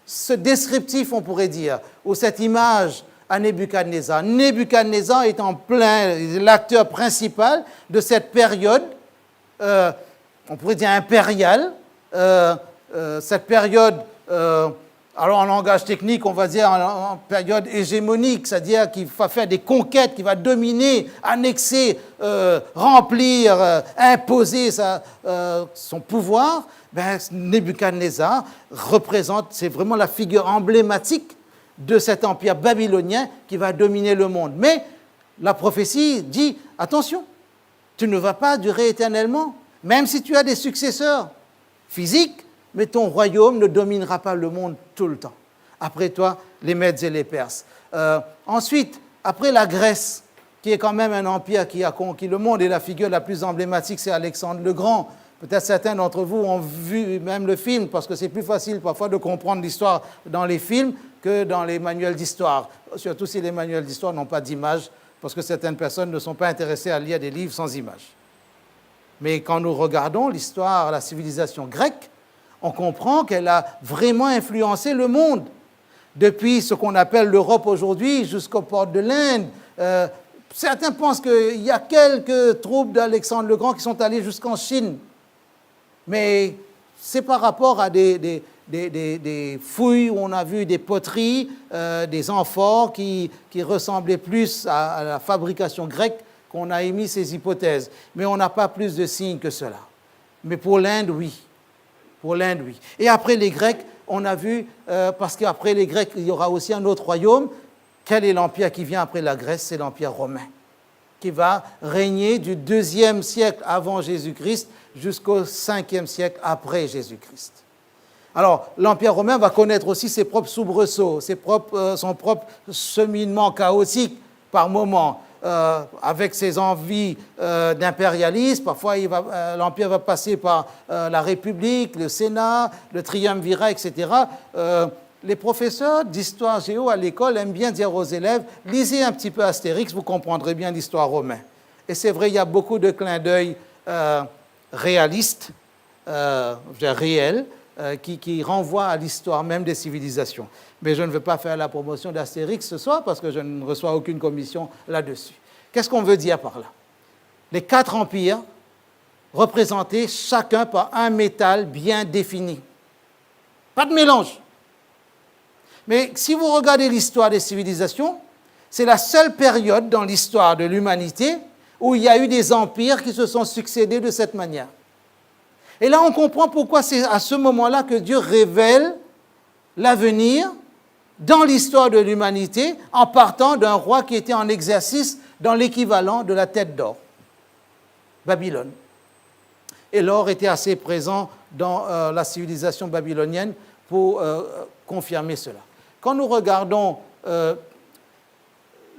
ce descriptif, on pourrait dire, ou cette image à Nebuchadnezzar. Nebuchadnezzar est en plein l'acteur principal de cette période, on pourrait dire impériale, cette période, alors en langage technique, on va dire en période hégémonique, c'est-à-dire qu'il va faire des conquêtes, qu'il va dominer, annexer, remplir, imposer son pouvoir. Ben, Nebuchadnezzar représente, c'est vraiment la figure emblématique de cet empire babylonien qui va dominer le monde. Mais la prophétie dit, attention, tu ne vas pas durer éternellement, même si tu as des successeurs physiques, mais ton royaume ne dominera pas le monde tout le temps. Après toi, les Mèdes et les Perses. Ensuite, après la Grèce, qui est quand même un empire qui a conquis le monde, et la figure la plus emblématique, c'est Alexandre le Grand. Peut-être certains d'entre vous ont vu même le film, parce que c'est plus facile parfois de comprendre l'histoire dans les films que dans les manuels d'histoire, surtout si les manuels d'histoire n'ont pas d'image, parce que certaines personnes ne sont pas intéressées à lire des livres sans images. Mais quand nous regardons l'histoire, la civilisation grecque, on comprend qu'elle a vraiment influencé le monde. Depuis ce qu'on appelle l'Europe aujourd'hui jusqu'aux portes de l'Inde. Certains pensent qu'il y a quelques troupes d'Alexandre le Grand qui sont allées jusqu'en Chine. Mais c'est par rapport à des fouilles où on a vu des poteries, des amphores qui ressemblaient plus à la fabrication grecque qu'on a émis ces hypothèses. Mais on n'a pas plus de signes que cela. Mais pour l'Inde, oui. Pour l'Inde, oui. Et après les Grecs, on a vu, parce qu'après les Grecs, il y aura aussi un autre royaume. Quel est l'empire qui vient après la Grèce? C'est l'empire romain, qui va régner du 2e siècle avant Jésus-Christ jusqu'au 5e siècle après Jésus-Christ. Alors, l'empire romain va connaître aussi ses propres soubresauts, son propre cheminement chaotique par moments, avec ses envies d'impérialisme. Parfois, l'empire va passer par la République, le Sénat, le triumvirat, etc. Les professeurs d'histoire géo à l'école aiment bien dire aux élèves « lisez un petit peu Astérix, vous comprendrez bien l'histoire romaine ». Et c'est vrai, il y a beaucoup de clins d'œil réalistes, réels, qui renvoient à l'histoire même des civilisations. Mais je ne veux pas faire la promotion d'Astérix ce soir parce que je ne reçois aucune commission là-dessus. Qu'est-ce qu'on veut dire par là? Les 4 empires représentés chacun par un métal bien défini. Pas de mélange. Mais si vous regardez l'histoire des civilisations, c'est la seule période dans l'histoire de l'humanité où il y a eu des empires qui se sont succédés de cette manière. Et là, on comprend pourquoi c'est à ce moment-là que Dieu révèle l'avenir dans l'histoire de l'humanité en partant d'un roi qui était en exercice dans l'équivalent de la tête d'or, Babylone. Et l'or était assez présent dans la civilisation babylonienne pour confirmer cela. Quand nous regardons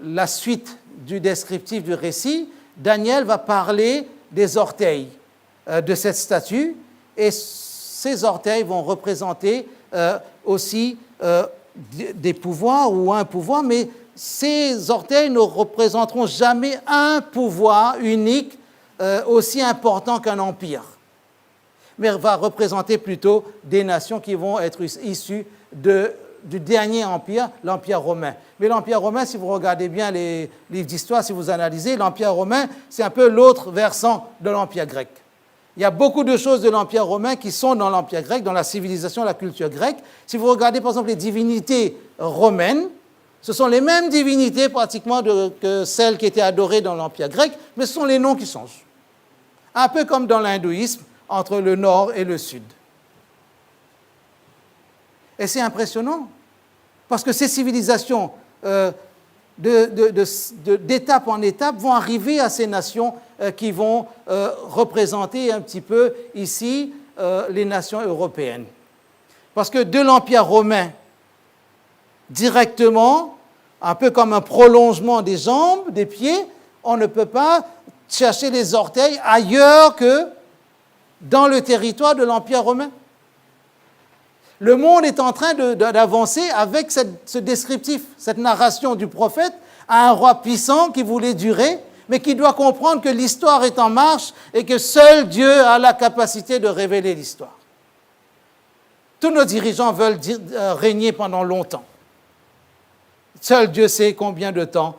la suite du descriptif du récit, Daniel va parler des orteils de cette statue, et ces orteils vont représenter aussi des pouvoirs ou un pouvoir, mais ces orteils ne représenteront jamais un pouvoir unique aussi important qu'un empire, mais va représenter plutôt des nations qui vont être issues du dernier empire, l'Empire romain. Mais l'Empire romain, si vous regardez bien les livres d'histoire, si vous analysez, l'Empire romain, c'est un peu l'autre versant de l'Empire grec. Il y a beaucoup de choses de l'Empire romain qui sont dans l'Empire grec, dans la civilisation, la culture grecque. Si vous regardez par exemple les divinités romaines, ce sont les mêmes divinités pratiquement que celles qui étaient adorées dans l'Empire grec, mais ce sont les noms qui changent. Un peu comme dans l'hindouisme, entre le nord et le sud. Et c'est impressionnant, parce que ces civilisations, d'étape en étape, vont arriver à ces nations qui vont représenter un petit peu ici les nations européennes. Parce que de l'Empire romain, directement, un peu comme un prolongement des jambes, des pieds, on ne peut pas chercher les orteils ailleurs que dans le territoire de l'Empire romain. Le monde est en train d'avancer avec ce descriptif, cette narration du prophète à un roi puissant qui voulait durer, mais qui doit comprendre que l'histoire est en marche et que seul Dieu a la capacité de révéler l'histoire. Tous nos dirigeants veulent régner pendant longtemps. Seul Dieu sait combien de temps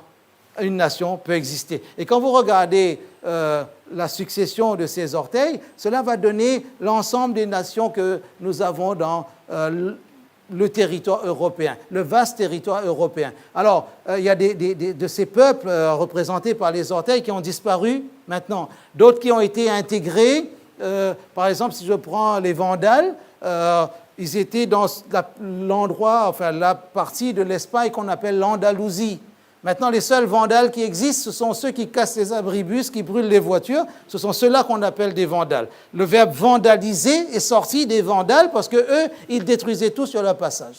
une nation peut exister. Et quand vous regardez la succession de ces orteils, cela va donner l'ensemble des nations que nous avons dans le territoire européen, le vaste territoire européen. Alors, il y a de ces peuples représentés par les orteils qui ont disparu maintenant, d'autres qui ont été intégrés. Par exemple, si je prends les Vandales, ils étaient dans l'endroit, enfin la partie de l'Espagne qu'on appelle l'Andalousie. Maintenant, les seuls vandales qui existent, ce sont ceux qui cassent les abribus, qui brûlent les voitures. Ce sont ceux-là qu'on appelle des vandales. Le verbe vandaliser est sorti des vandales parce qu'eux, ils détruisaient tout sur leur passage.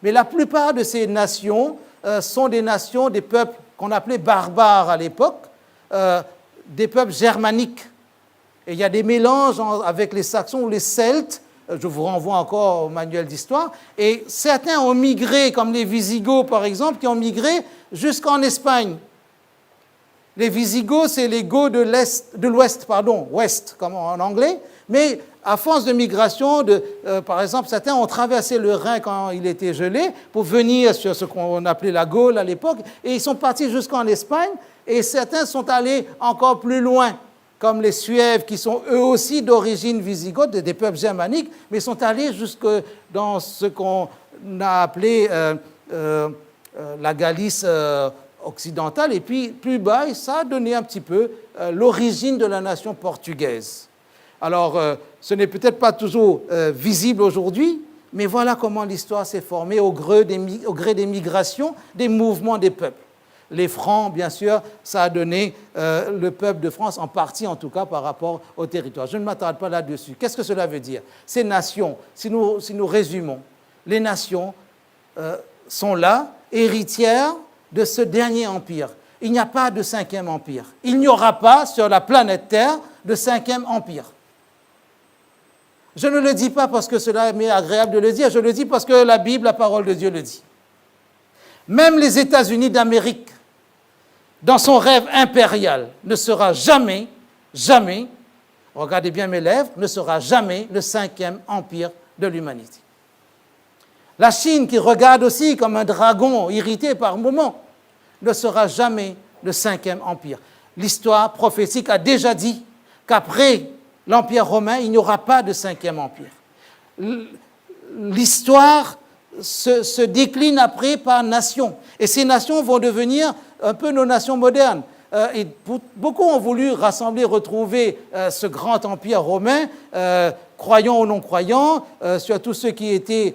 Mais la plupart de ces nations sont des nations, des peuples qu'on appelait barbares à l'époque, des peuples germaniques. Et il y a des mélanges avec les Saxons ou les Celtes, je vous renvoie encore au manuel d'histoire, et certains ont migré, comme les Visigoths par exemple, qui ont migré jusqu'en Espagne. Les Visigoths, c'est les Goths de l'Ouest, Ouest comme en anglais, mais à force de migration, par exemple, certains ont traversé le Rhin quand il était gelé pour venir sur ce qu'on appelait la Gaule à l'époque, et ils sont partis jusqu'en Espagne, et certains sont allés encore plus loin, comme les Suèves, qui sont eux aussi d'origine visigothe, des peuples germaniques, mais sont allés jusque dans ce qu'on a appelé la Galice occidentale, et puis plus bas, et ça a donné un petit peu l'origine de la nation portugaise. Alors, ce n'est peut-être pas toujours visible aujourd'hui, mais voilà comment l'histoire s'est formée au gré des migrations, des mouvements des peuples. Les Francs, bien sûr, ça a donné le peuple de France, en partie en tout cas, par rapport au territoire. Je ne m'attarde pas là-dessus. Qu'est-ce que cela veut dire? Ces nations, si nous résumons, les nations sont là, héritières de ce dernier empire. Il n'y a pas de cinquième empire. Il n'y aura pas sur la planète Terre de cinquième empire. Je ne le dis pas parce que cela m'est agréable de le dire, je le dis parce que la Bible, la parole de Dieu le dit. Même les États-Unis d'Amérique, dans son rêve impérial, ne sera jamais, regardez bien mes lèvres, ne sera jamais le cinquième empire de l'humanité. La Chine, qui regarde aussi comme un dragon irrité par moments, ne sera jamais le cinquième empire. L'histoire prophétique a déjà dit qu'après l'Empire romain, il n'y aura pas de cinquième empire. L'histoire se décline après par nations. Et ces nations vont devenir un peu nos nations modernes. Et beaucoup ont voulu rassembler, retrouver ce grand empire romain, croyants ou non-croyants, surtout ceux qui étaient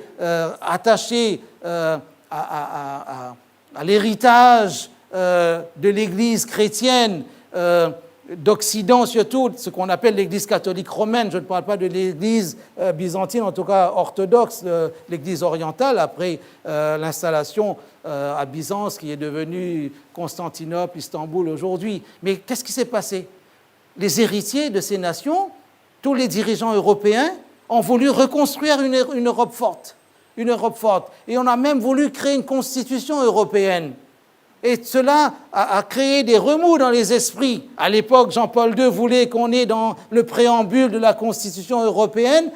attachés à l'héritage de l'Église chrétienne d'Occident, surtout ce qu'on appelle l'Église catholique romaine. Je ne parle pas de l'Église byzantine, en tout cas orthodoxe, l'Église orientale, après l'installation à Byzance, qui est devenue Constantinople, Istanbul aujourd'hui. Mais qu'est-ce qui s'est passé? Les héritiers de ces nations, tous les dirigeants européens, ont voulu reconstruire une Europe forte. Une Europe forte. Et on a même voulu créer une constitution européenne. Et cela a créé des remous dans les esprits. À l'époque, Jean-Paul II voulait qu'on ait dans le préambule de la Constitution européenne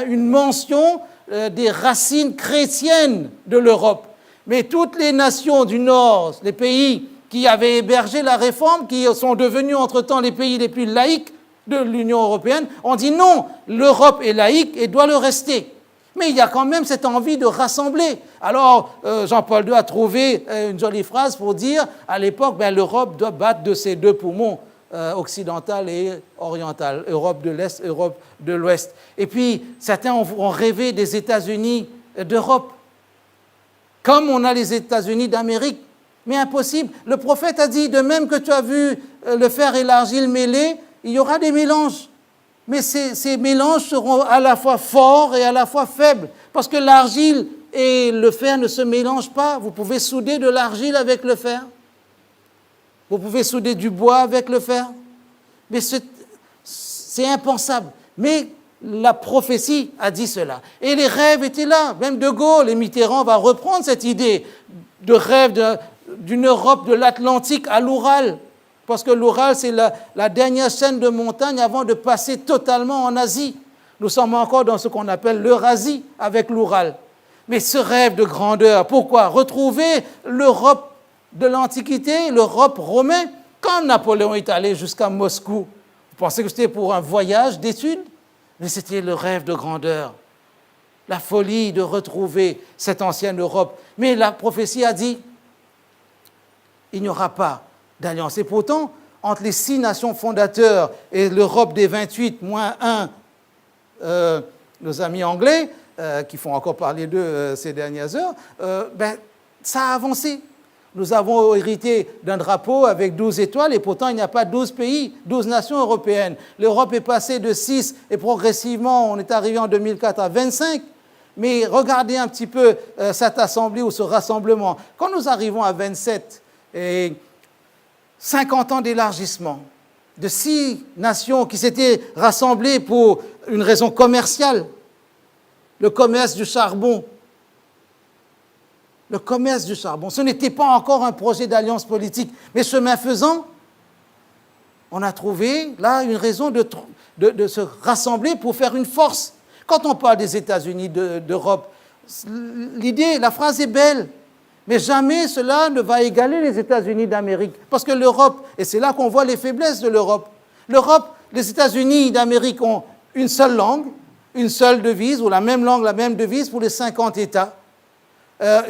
une mention des racines chrétiennes de l'Europe. Mais toutes les nations du Nord, les pays qui avaient hébergé la réforme, qui sont devenus entre-temps les pays les plus laïques de l'Union européenne, ont dit non, l'Europe est laïque et doit le rester. Mais il y a quand même cette envie de rassembler. Alors, Jean-Paul II a trouvé une jolie phrase pour dire, à l'époque, l'Europe doit battre de ses deux poumons, occidental et oriental, Europe de l'Est, Europe de l'Ouest. Et puis, certains ont rêvé des États-Unis d'Europe, comme on a les États-Unis d'Amérique. Mais impossible. Le prophète a dit, de même que tu as vu le fer et l'argile mêlés, il y aura des mélanges. Mais ces mélanges seront à la fois forts et à la fois faibles, parce que l'argile et le fer ne se mélangent pas. Vous pouvez souder de l'argile avec le fer. Vous pouvez souder du bois avec le fer. Mais c'est impensable. Mais la prophétie a dit cela. Et les rêves étaient là. Même De Gaulle et Mitterrand va reprendre cette idée de rêve d'une Europe de l'Atlantique à l'Oural. Parce que l'Oural, c'est la dernière chaîne de montagne avant de passer totalement en Asie. Nous sommes encore dans ce qu'on appelle l'Eurasie avec l'Oural. Mais ce rêve de grandeur, pourquoi? Retrouver l'Europe de l'Antiquité, l'Europe romaine, quand Napoléon est allé jusqu'à Moscou. Vous pensez que c'était pour un voyage d'études? Mais c'était le rêve de grandeur, la folie de retrouver cette ancienne Europe. Mais la prophétie a dit, il n'y aura pas d'alliance. Et pourtant, entre les 6 nations fondateurs et l'Europe des 28, moins 1, nos amis anglais, qui font encore parler d'eux ces dernières heures, ça a avancé. Nous avons hérité d'un drapeau avec 12 étoiles et pourtant il n'y a pas 12 pays, 12 nations européennes. L'Europe est passée de 6 et progressivement on est arrivé en 2004 à 25. Mais regardez un petit peu cette assemblée ou ce rassemblement. Quand nous arrivons à 27 et 50 ans d'élargissement, de 6 nations qui s'étaient rassemblées pour une raison commerciale, le commerce du charbon. Le commerce du charbon, ce n'était pas encore un projet d'alliance politique, mais chemin faisant, on a trouvé là une raison de se rassembler pour faire une force. Quand on parle des États-Unis d'Europe, l'idée, la phrase est belle, mais jamais cela ne va égaler les États-Unis d'Amérique. Parce que l'Europe, et c'est là qu'on voit les faiblesses de l'Europe, les États-Unis d'Amérique ont une seule langue, une seule devise, ou la même langue, la même devise pour les 50 États.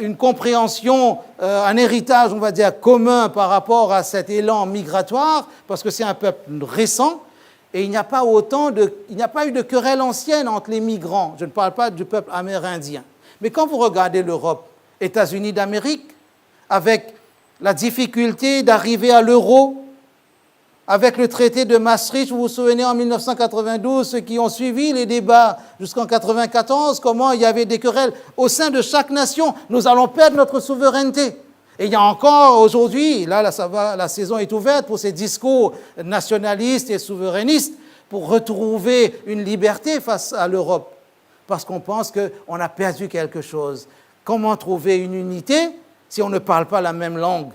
Une compréhension, un héritage, on va dire, commun par rapport à cet élan migratoire, parce que c'est un peuple récent, et il n'y a pas eu de querelle ancienne entre les migrants. Je ne parle pas du peuple amérindien. Mais quand vous regardez l'Europe, États-Unis d'Amérique, avec la difficulté d'arriver à l'euro, avec le traité de Maastricht, vous vous souvenez en 1992, ceux qui ont suivi les débats jusqu'en 1994, comment il y avait des querelles au sein de chaque nation. Nous allons perdre notre souveraineté. Et il y a encore aujourd'hui, là la saison est ouverte pour ces discours nationalistes et souverainistes pour retrouver une liberté face à l'Europe. Parce qu'on pense qu'on a perdu quelque chose. Comment trouver une unité si on ne parle pas la même langue ?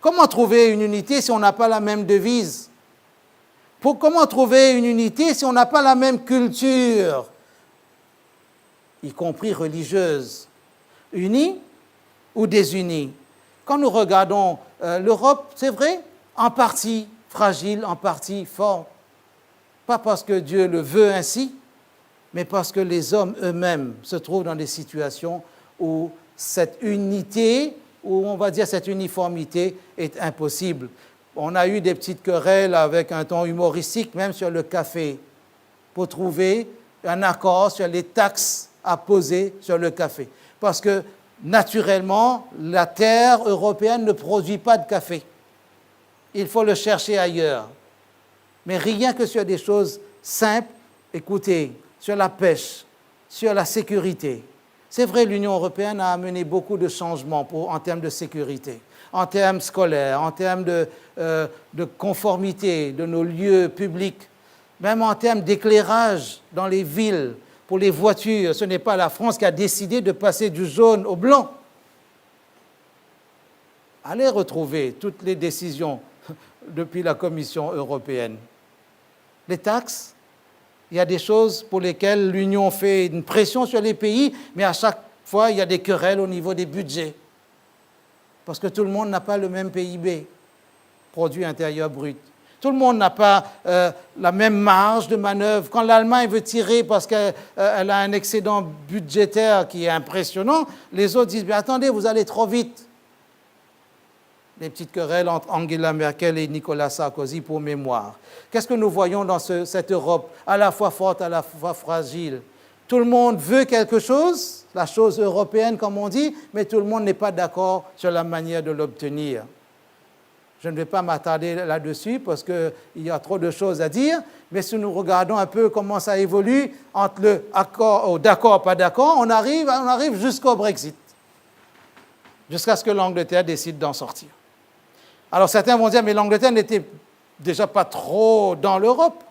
Comment trouver une unité si on n'a pas la même devise? Comment trouver une unité si on n'a pas la même culture, y compris religieuse? Unie ou désunie? Quand nous regardons l'Europe, c'est vrai, en partie fragile, en partie forte. Pas parce que Dieu le veut ainsi, mais parce que les hommes eux-mêmes se trouvent dans des situations où cette unité, où on va dire cette uniformité est impossible. On a eu des petites querelles avec un ton humoristique, même sur le café, pour trouver un accord sur les taxes à poser sur le café. Parce que, naturellement, la terre européenne ne produit pas de café. Il faut le chercher ailleurs. Mais rien que sur des choses simples, écoutez, sur la pêche, sur la sécurité. C'est vrai, l'Union européenne a amené beaucoup de changements en termes de sécurité, en termes scolaires, en termes de conformité de nos lieux publics, même en termes d'éclairage dans les villes pour les voitures. Ce n'est pas la France qui a décidé de passer du jaune au blanc. Allez retrouver toutes les décisions depuis la Commission européenne. Les taxes, il y a des choses pour lesquelles l'Union fait une pression sur les pays, mais à chaque fois, il y a des querelles au niveau des budgets. Parce que tout le monde n'a pas le même PIB, produit intérieur brut. Tout le monde n'a pas la même marge de manœuvre. Quand l'Allemagne veut tirer parce qu'elle a un excédent budgétaire qui est impressionnant, les autres disent « Attendez, vous allez trop vite ». Les petites querelles entre Angela Merkel et Nicolas Sarkozy pour mémoire. Qu'est-ce que nous voyons dans cette Europe, à la fois forte, à la fois fragile? Tout le monde veut quelque chose, la chose européenne comme on dit, mais tout le monde n'est pas d'accord sur la manière de l'obtenir. Je ne vais pas m'attarder là-dessus parce qu'il y a trop de choses à dire, mais si nous regardons un peu comment ça évolue entre le d'accord, pas d'accord, on arrive jusqu'au Brexit, jusqu'à ce que l'Angleterre décide d'en sortir. Alors certains vont dire, mais l'Angleterre n'était déjà pas trop dans l'Europe.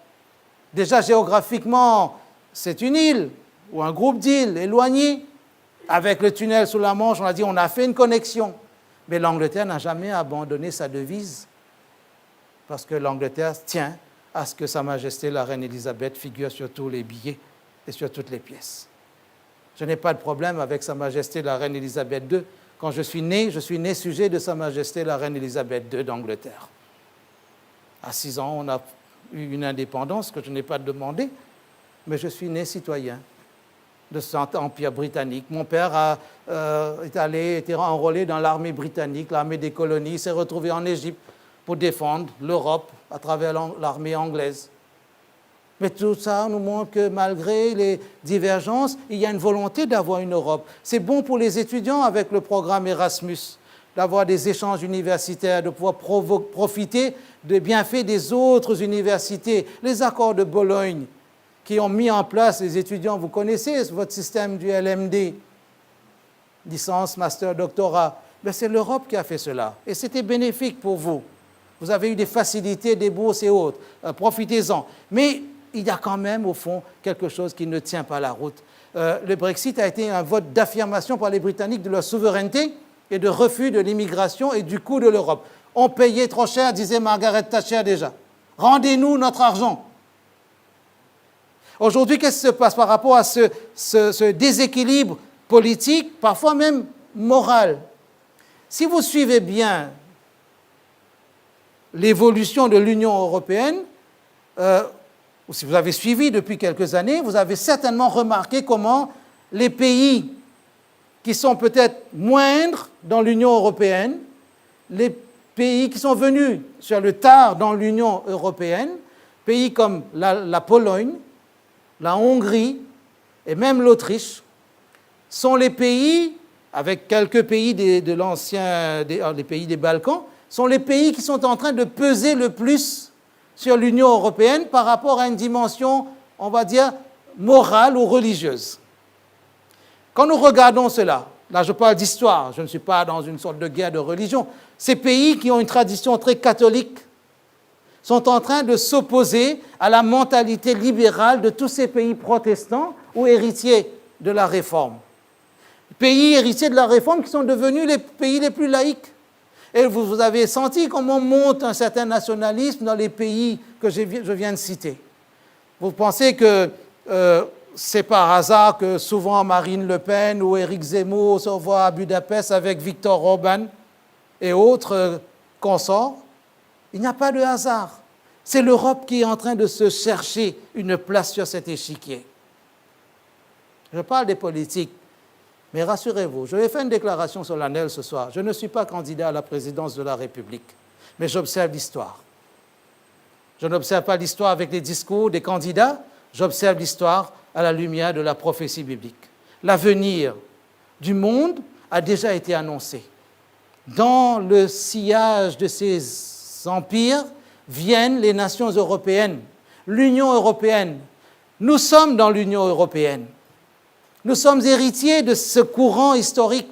Déjà géographiquement, c'est une île ou un groupe d'îles éloignées. Avec le tunnel sous la Manche, on a dit, on a fait une connexion. Mais l'Angleterre n'a jamais abandonné sa devise parce que l'Angleterre tient à ce que Sa Majesté la Reine Élisabeth figure sur tous les billets et sur toutes les pièces. Je n'ai pas de problème avec Sa Majesté la Reine Élisabeth II. Quand je suis né sujet de Sa Majesté la Reine Élisabeth II d'Angleterre. À 6 ans, on a eu une indépendance que je n'ai pas demandée, mais je suis né citoyen de cet empire britannique. Mon père était enrôlé dans l'armée britannique, l'armée des colonies, il s'est retrouvé en Égypte pour défendre l'Europe à travers l'armée anglaise. Mais tout ça nous montre que malgré les divergences, il y a une volonté d'avoir une Europe. C'est bon pour les étudiants avec le programme Erasmus, d'avoir des échanges universitaires, de pouvoir profiter des bienfaits des autres universités. Les accords de Bologne, qui ont mis en place, les étudiants, vous connaissez votre système du LMD, licence, master, doctorat, mais c'est l'Europe qui a fait cela. Et c'était bénéfique pour vous. Vous avez eu des facilités, des bourses et autres. Profitez-en. Mais il y a quand même, au fond, quelque chose qui ne tient pas la route. Le Brexit a été un vote d'affirmation par les Britanniques de leur souveraineté et de refus de l'immigration et du coût de l'Europe. On payait trop cher, disait Margaret Thatcher déjà. Rendez-nous notre argent. Aujourd'hui, qu'est-ce qui se passe par rapport à ce déséquilibre politique, parfois même moral? Si vous suivez bien l'évolution de l'Union européenne, ou si vous avez suivi depuis quelques années, vous avez certainement remarqué comment les pays qui sont peut-être moindres dans l'Union européenne, les pays qui sont venus sur le tard dans l'Union européenne, pays comme la Pologne, la Hongrie et même l'Autriche, sont les pays, avec quelques pays de l'ancien, les pays des Balkans, sont les pays qui sont en train de peser le plus sur l'Union européenne par rapport à une dimension, on va dire, morale ou religieuse. Quand nous regardons cela, là je parle d'histoire, je ne suis pas dans une sorte de guerre de religion, ces pays qui ont une tradition très catholique sont en train de s'opposer à la mentalité libérale de tous ces pays protestants ou héritiers de la Réforme. Pays héritiers de la Réforme qui sont devenus les pays les plus laïques. Et vous avez senti comment monte un certain nationalisme dans les pays que je viens de citer. Vous pensez que c'est par hasard que souvent Marine Le Pen ou Éric Zemmour se voient à Budapest avec Viktor Orban et autres consorts? Il n'y a pas de hasard. C'est l'Europe qui est en train de se chercher une place sur cet échiquier. Je parle des politiques. Mais rassurez-vous, je vais faire une déclaration solennelle ce soir. Je ne suis pas candidat à la présidence de la République, mais j'observe l'histoire. Je n'observe pas l'histoire avec les discours des candidats, j'observe l'histoire à la lumière de la prophétie biblique. L'avenir du monde a déjà été annoncé. Dans le sillage de ces empires viennent les nations européennes, l'Union européenne. Nous sommes dans l'Union européenne. Nous sommes héritiers de ce courant historique.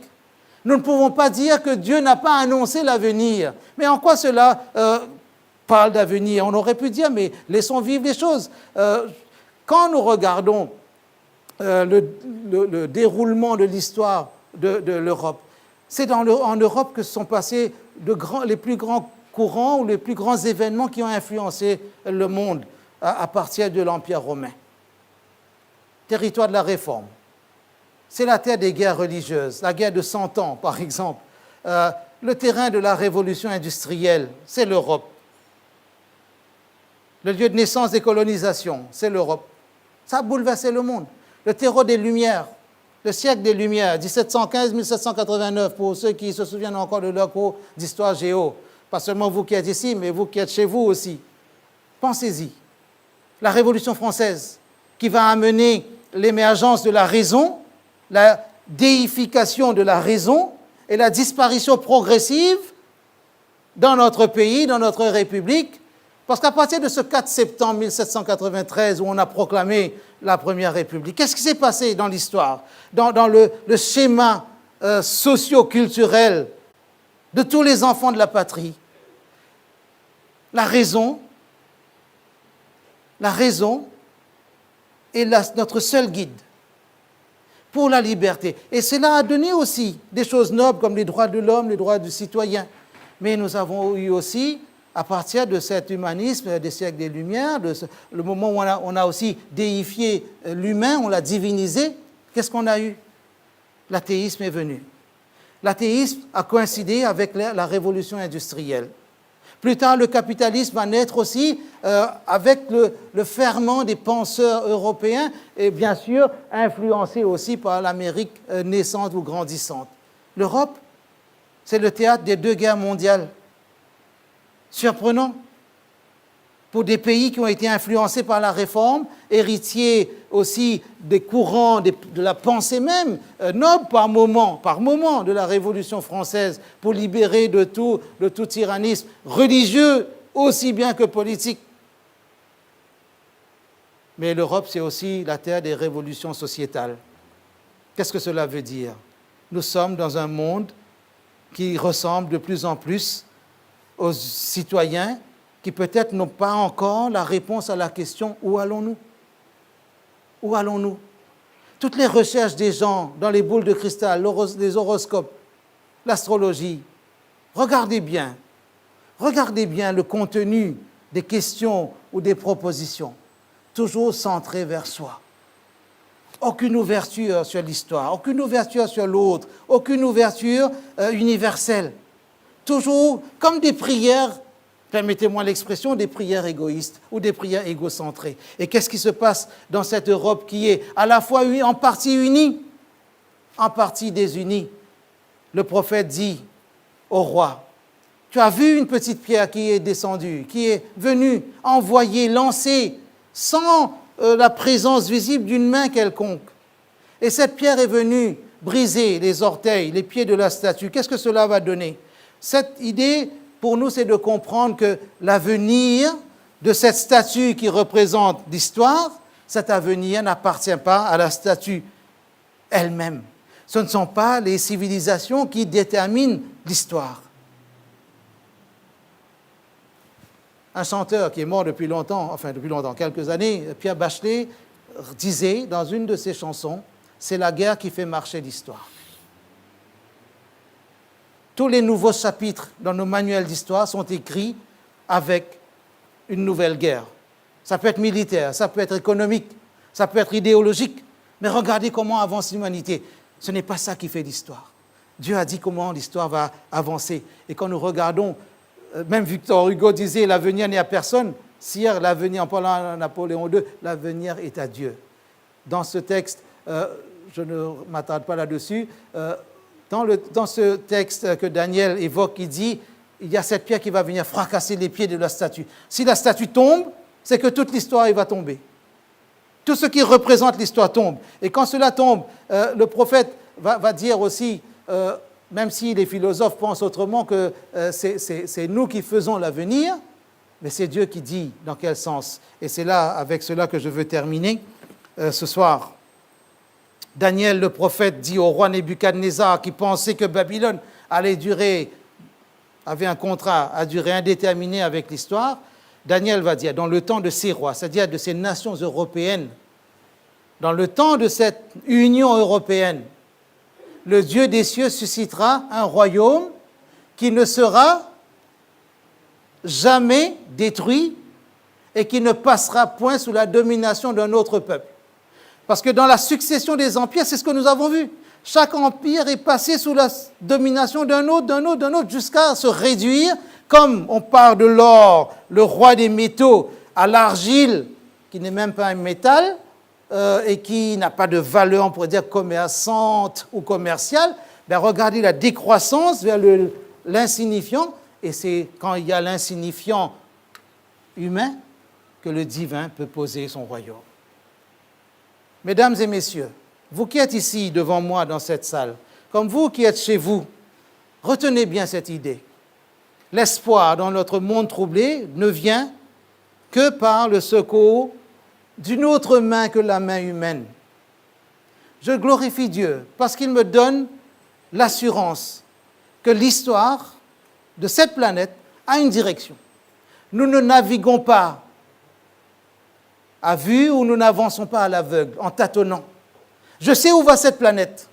Nous ne pouvons pas dire que Dieu n'a pas annoncé l'avenir. Mais en quoi cela parle d'avenir? On aurait pu dire, mais laissons vivre les choses. Quand nous regardons le déroulement de l'histoire de l'Europe, c'est en Europe que se sont passés les plus grands courants ou les plus grands événements qui ont influencé le monde à partir de l'Empire romain. Territoire de la Réforme. C'est la terre des guerres religieuses, la guerre de 100 ans, par exemple. Le terrain de la révolution industrielle, c'est l'Europe. Le lieu de naissance des colonisations, c'est l'Europe. Ça a bouleversé le monde. Le terreau des Lumières, le siècle des Lumières, 1715-1789, pour ceux qui se souviennent encore de leur cours d'histoire géo. Pas seulement vous qui êtes ici, mais vous qui êtes chez vous aussi. Pensez-y. La Révolution française, qui va amener l'émergence de la raison, la déification de la raison et la disparition progressive dans notre pays, dans notre République, parce qu'à partir de ce 4 septembre 1793 où on a proclamé la Première République, qu'est-ce qui s'est passé dans l'histoire, dans le schéma socio-culturel de tous les enfants de la patrie? La raison est notre seul guide pour la liberté. Et cela a donné aussi des choses nobles comme les droits de l'homme, les droits du citoyen. Mais nous avons eu aussi, à partir de cet humanisme des siècles des Lumières, le moment où on a aussi déifié l'humain, on l'a divinisé, qu'est-ce qu'on a eu? L'athéisme est venu. L'athéisme a coïncidé avec la révolution industrielle. Plus tard, le capitalisme va naître aussi avec le ferment des penseurs européens et bien sûr influencé aussi par l'Amérique naissante ou grandissante. L'Europe, c'est le théâtre des 2 guerres mondiales. Surprenant pour des pays qui ont été influencés par la Réforme, héritiers aussi des courants, de la pensée même, noble par moment de la Révolution française, pour libérer de tout tyrannisme religieux aussi bien que politique. Mais l'Europe, c'est aussi la terre des révolutions sociétales. Qu'est-ce que cela veut dire? Nous sommes dans un monde qui ressemble de plus en plus aux citoyens qui peut-être n'ont pas encore la réponse à la question « Où allons-nous » Où allons-nous? Toutes les recherches des gens dans les boules de cristal, les horoscopes, l'astrologie, regardez bien le contenu des questions ou des propositions, toujours centré vers soi. Aucune ouverture sur l'histoire, aucune ouverture sur l'autre, aucune ouverture universelle. Toujours comme des prières, permettez-moi l'expression, des prières égoïstes ou des prières égocentrées. Et qu'est-ce qui se passe dans cette Europe qui est à la fois en partie unie, en partie désunie? Le prophète dit au roi, tu as vu une petite pierre qui est descendue, qui est venue, envoyée, lancée, sans la présence visible d'une main quelconque. Et cette pierre est venue briser les orteils, les pieds de la statue. Qu'est-ce que cela va donner? Cette idée, pour nous, c'est de comprendre que l'avenir de cette statue qui représente l'histoire, cet avenir n'appartient pas à la statue elle-même. Ce ne sont pas les civilisations qui déterminent l'histoire. Un chanteur qui est mort depuis longtemps, quelques années, Pierre Bachelet, disait dans une de ses chansons, « C'est la guerre qui fait marcher l'histoire ». Tous les nouveaux chapitres dans nos manuels d'histoire sont écrits avec une nouvelle guerre. Ça peut être militaire, ça peut être économique, ça peut être idéologique, mais regardez comment avance l'humanité. Ce n'est pas ça qui fait l'histoire. Dieu a dit comment l'histoire va avancer. Et quand nous regardons, même Victor Hugo disait « l'avenir n'est à personne », sire, l'avenir, en parlant à Napoléon II, l'avenir est à Dieu. Dans ce texte, je ne m'attarde pas là-dessus, dans ce texte que Daniel évoque, il dit il y a cette pierre qui va venir fracasser les pieds de la statue. Si la statue tombe, c'est que toute l'histoire va tomber. Tout ce qui représente l'histoire tombe. Et quand cela tombe, le prophète va dire aussi, même si les philosophes pensent autrement, que c'est nous qui faisons l'avenir, mais c'est Dieu qui dit dans quel sens. Et c'est là, avec cela, que je veux terminer ce soir. Daniel, le prophète, dit au roi Nebuchadnezzar, qui pensait que Babylone avait un contrat à durée indéterminée avec l'histoire, Daniel va dire, dans le temps de ces rois, c'est-à-dire de ces nations européennes, dans le temps de cette Union européenne, le Dieu des cieux suscitera un royaume qui ne sera jamais détruit et qui ne passera point sous la domination d'un autre peuple. Parce que dans la succession des empires, c'est ce que nous avons vu. Chaque empire est passé sous la domination d'un autre, jusqu'à se réduire, comme on part de l'or, le roi des métaux, à l'argile, qui n'est même pas un métal, et qui n'a pas de valeur, on pourrait dire, commerçante ou commerciale. Ben, regardez la décroissance vers l'insignifiant, et c'est quand il y a l'insignifiant humain que le divin peut poser son royaume. Mesdames et messieurs, vous qui êtes ici devant moi dans cette salle, comme vous qui êtes chez vous, retenez bien cette idée. L'espoir dans notre monde troublé ne vient que par le secours d'une autre main que la main humaine. Je glorifie Dieu parce qu'il me donne l'assurance que l'histoire de cette planète a une direction. Nous ne naviguons pas à vue ou nous n'avançons pas à l'aveugle, en tâtonnant. Je sais où va cette planète.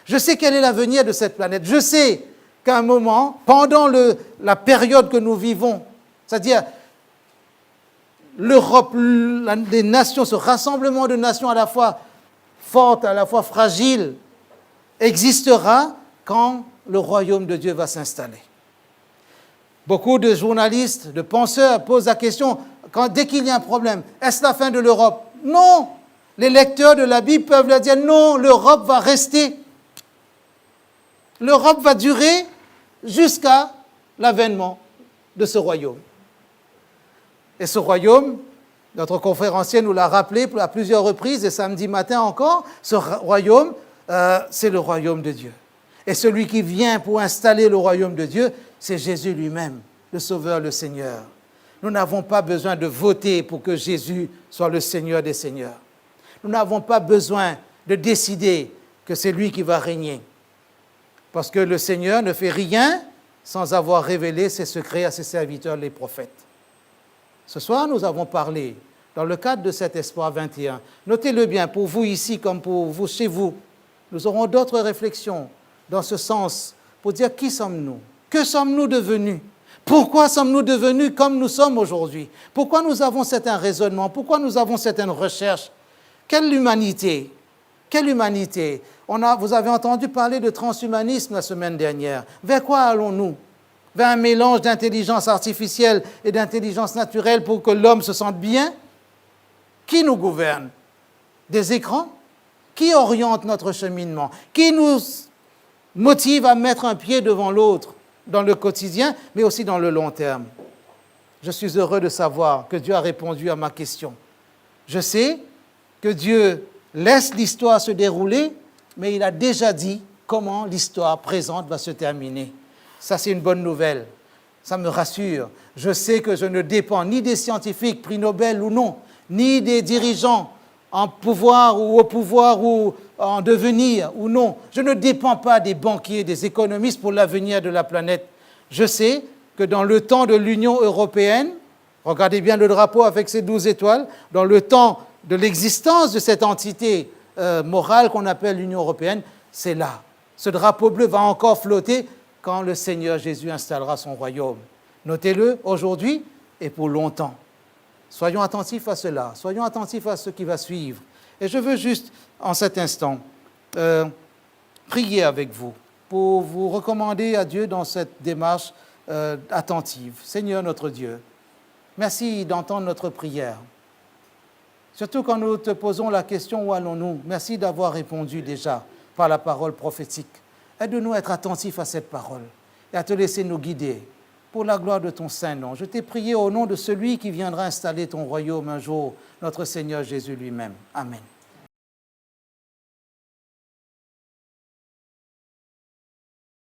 Je sais quel est l'avenir de cette planète. Je sais qu'à un moment, pendant la période que nous vivons, c'est-à-dire l'Europe, les nations, ce rassemblement de nations à la fois fortes, à la fois fragiles, existera quand le royaume de Dieu va s'installer. Beaucoup de journalistes, de penseurs posent la question, dès qu'il y a un problème, est-ce la fin de l'Europe? Non! Les lecteurs de la Bible peuvent leur dire non, l'Europe va rester. L'Europe va durer jusqu'à l'avènement de ce royaume. Et ce royaume, notre conférencier nous l'a rappelé à plusieurs reprises, et samedi matin encore, ce royaume, c'est le royaume de Dieu. Et celui qui vient pour installer le royaume de Dieu, c'est Jésus lui-même, le Sauveur, le Seigneur. Nous n'avons pas besoin de voter pour que Jésus soit le Seigneur des Seigneurs. Nous n'avons pas besoin de décider que c'est lui qui va régner. Parce que le Seigneur ne fait rien sans avoir révélé ses secrets à ses serviteurs, les prophètes. Ce soir, nous avons parlé, dans le cadre de cet Espoir 21, notez-le bien, pour vous ici comme pour vous chez vous, nous aurons d'autres réflexions dans ce sens pour dire qui sommes-nous? Que sommes-nous devenus? Pourquoi sommes-nous devenus comme nous sommes aujourd'hui? Pourquoi nous avons certains raisonnements? Pourquoi nous avons certaines recherches? Quelle humanité? Quelle humanité? Vous avez entendu parler de transhumanisme la semaine dernière. Vers quoi allons-nous? Vers un mélange d'intelligence artificielle et d'intelligence naturelle pour que l'homme se sente bien? Qui nous gouverne? Des écrans? Qui oriente notre cheminement? Qui nous motive à mettre un pied devant l'autre dans le quotidien, mais aussi dans le long terme? Je suis heureux de savoir que Dieu a répondu à ma question. Je sais que Dieu laisse l'histoire se dérouler, mais il a déjà dit comment l'histoire présente va se terminer. Ça, c'est une bonne nouvelle. Ça me rassure. Je sais que je ne dépends ni des scientifiques, prix Nobel ou non, ni des dirigeants en pouvoir ou en devenir ou non. Je ne dépends pas des banquiers, des économistes pour l'avenir de la planète. Je sais que dans le temps de l'Union européenne, regardez bien le drapeau avec ses 12 étoiles, dans le temps de l'existence de cette entité morale qu'on appelle l'Union européenne, c'est là. Ce drapeau bleu va encore flotter quand le Seigneur Jésus installera son royaume. Notez-le aujourd'hui et pour longtemps. Soyons attentifs à cela, soyons attentifs à ce qui va suivre. Et je veux juste, en cet instant, prier avec vous pour vous recommander à Dieu dans cette démarche attentive. Seigneur notre Dieu, merci d'entendre notre prière. Surtout quand nous te posons la question « Où allons-nous » Merci d'avoir répondu déjà par la parole prophétique. Aide-nous à être attentifs à cette parole et à te laisser nous guider pour la gloire de ton saint nom. Je t'ai prié au nom de celui qui viendra installer ton royaume un jour, notre Seigneur Jésus lui-même. Amen.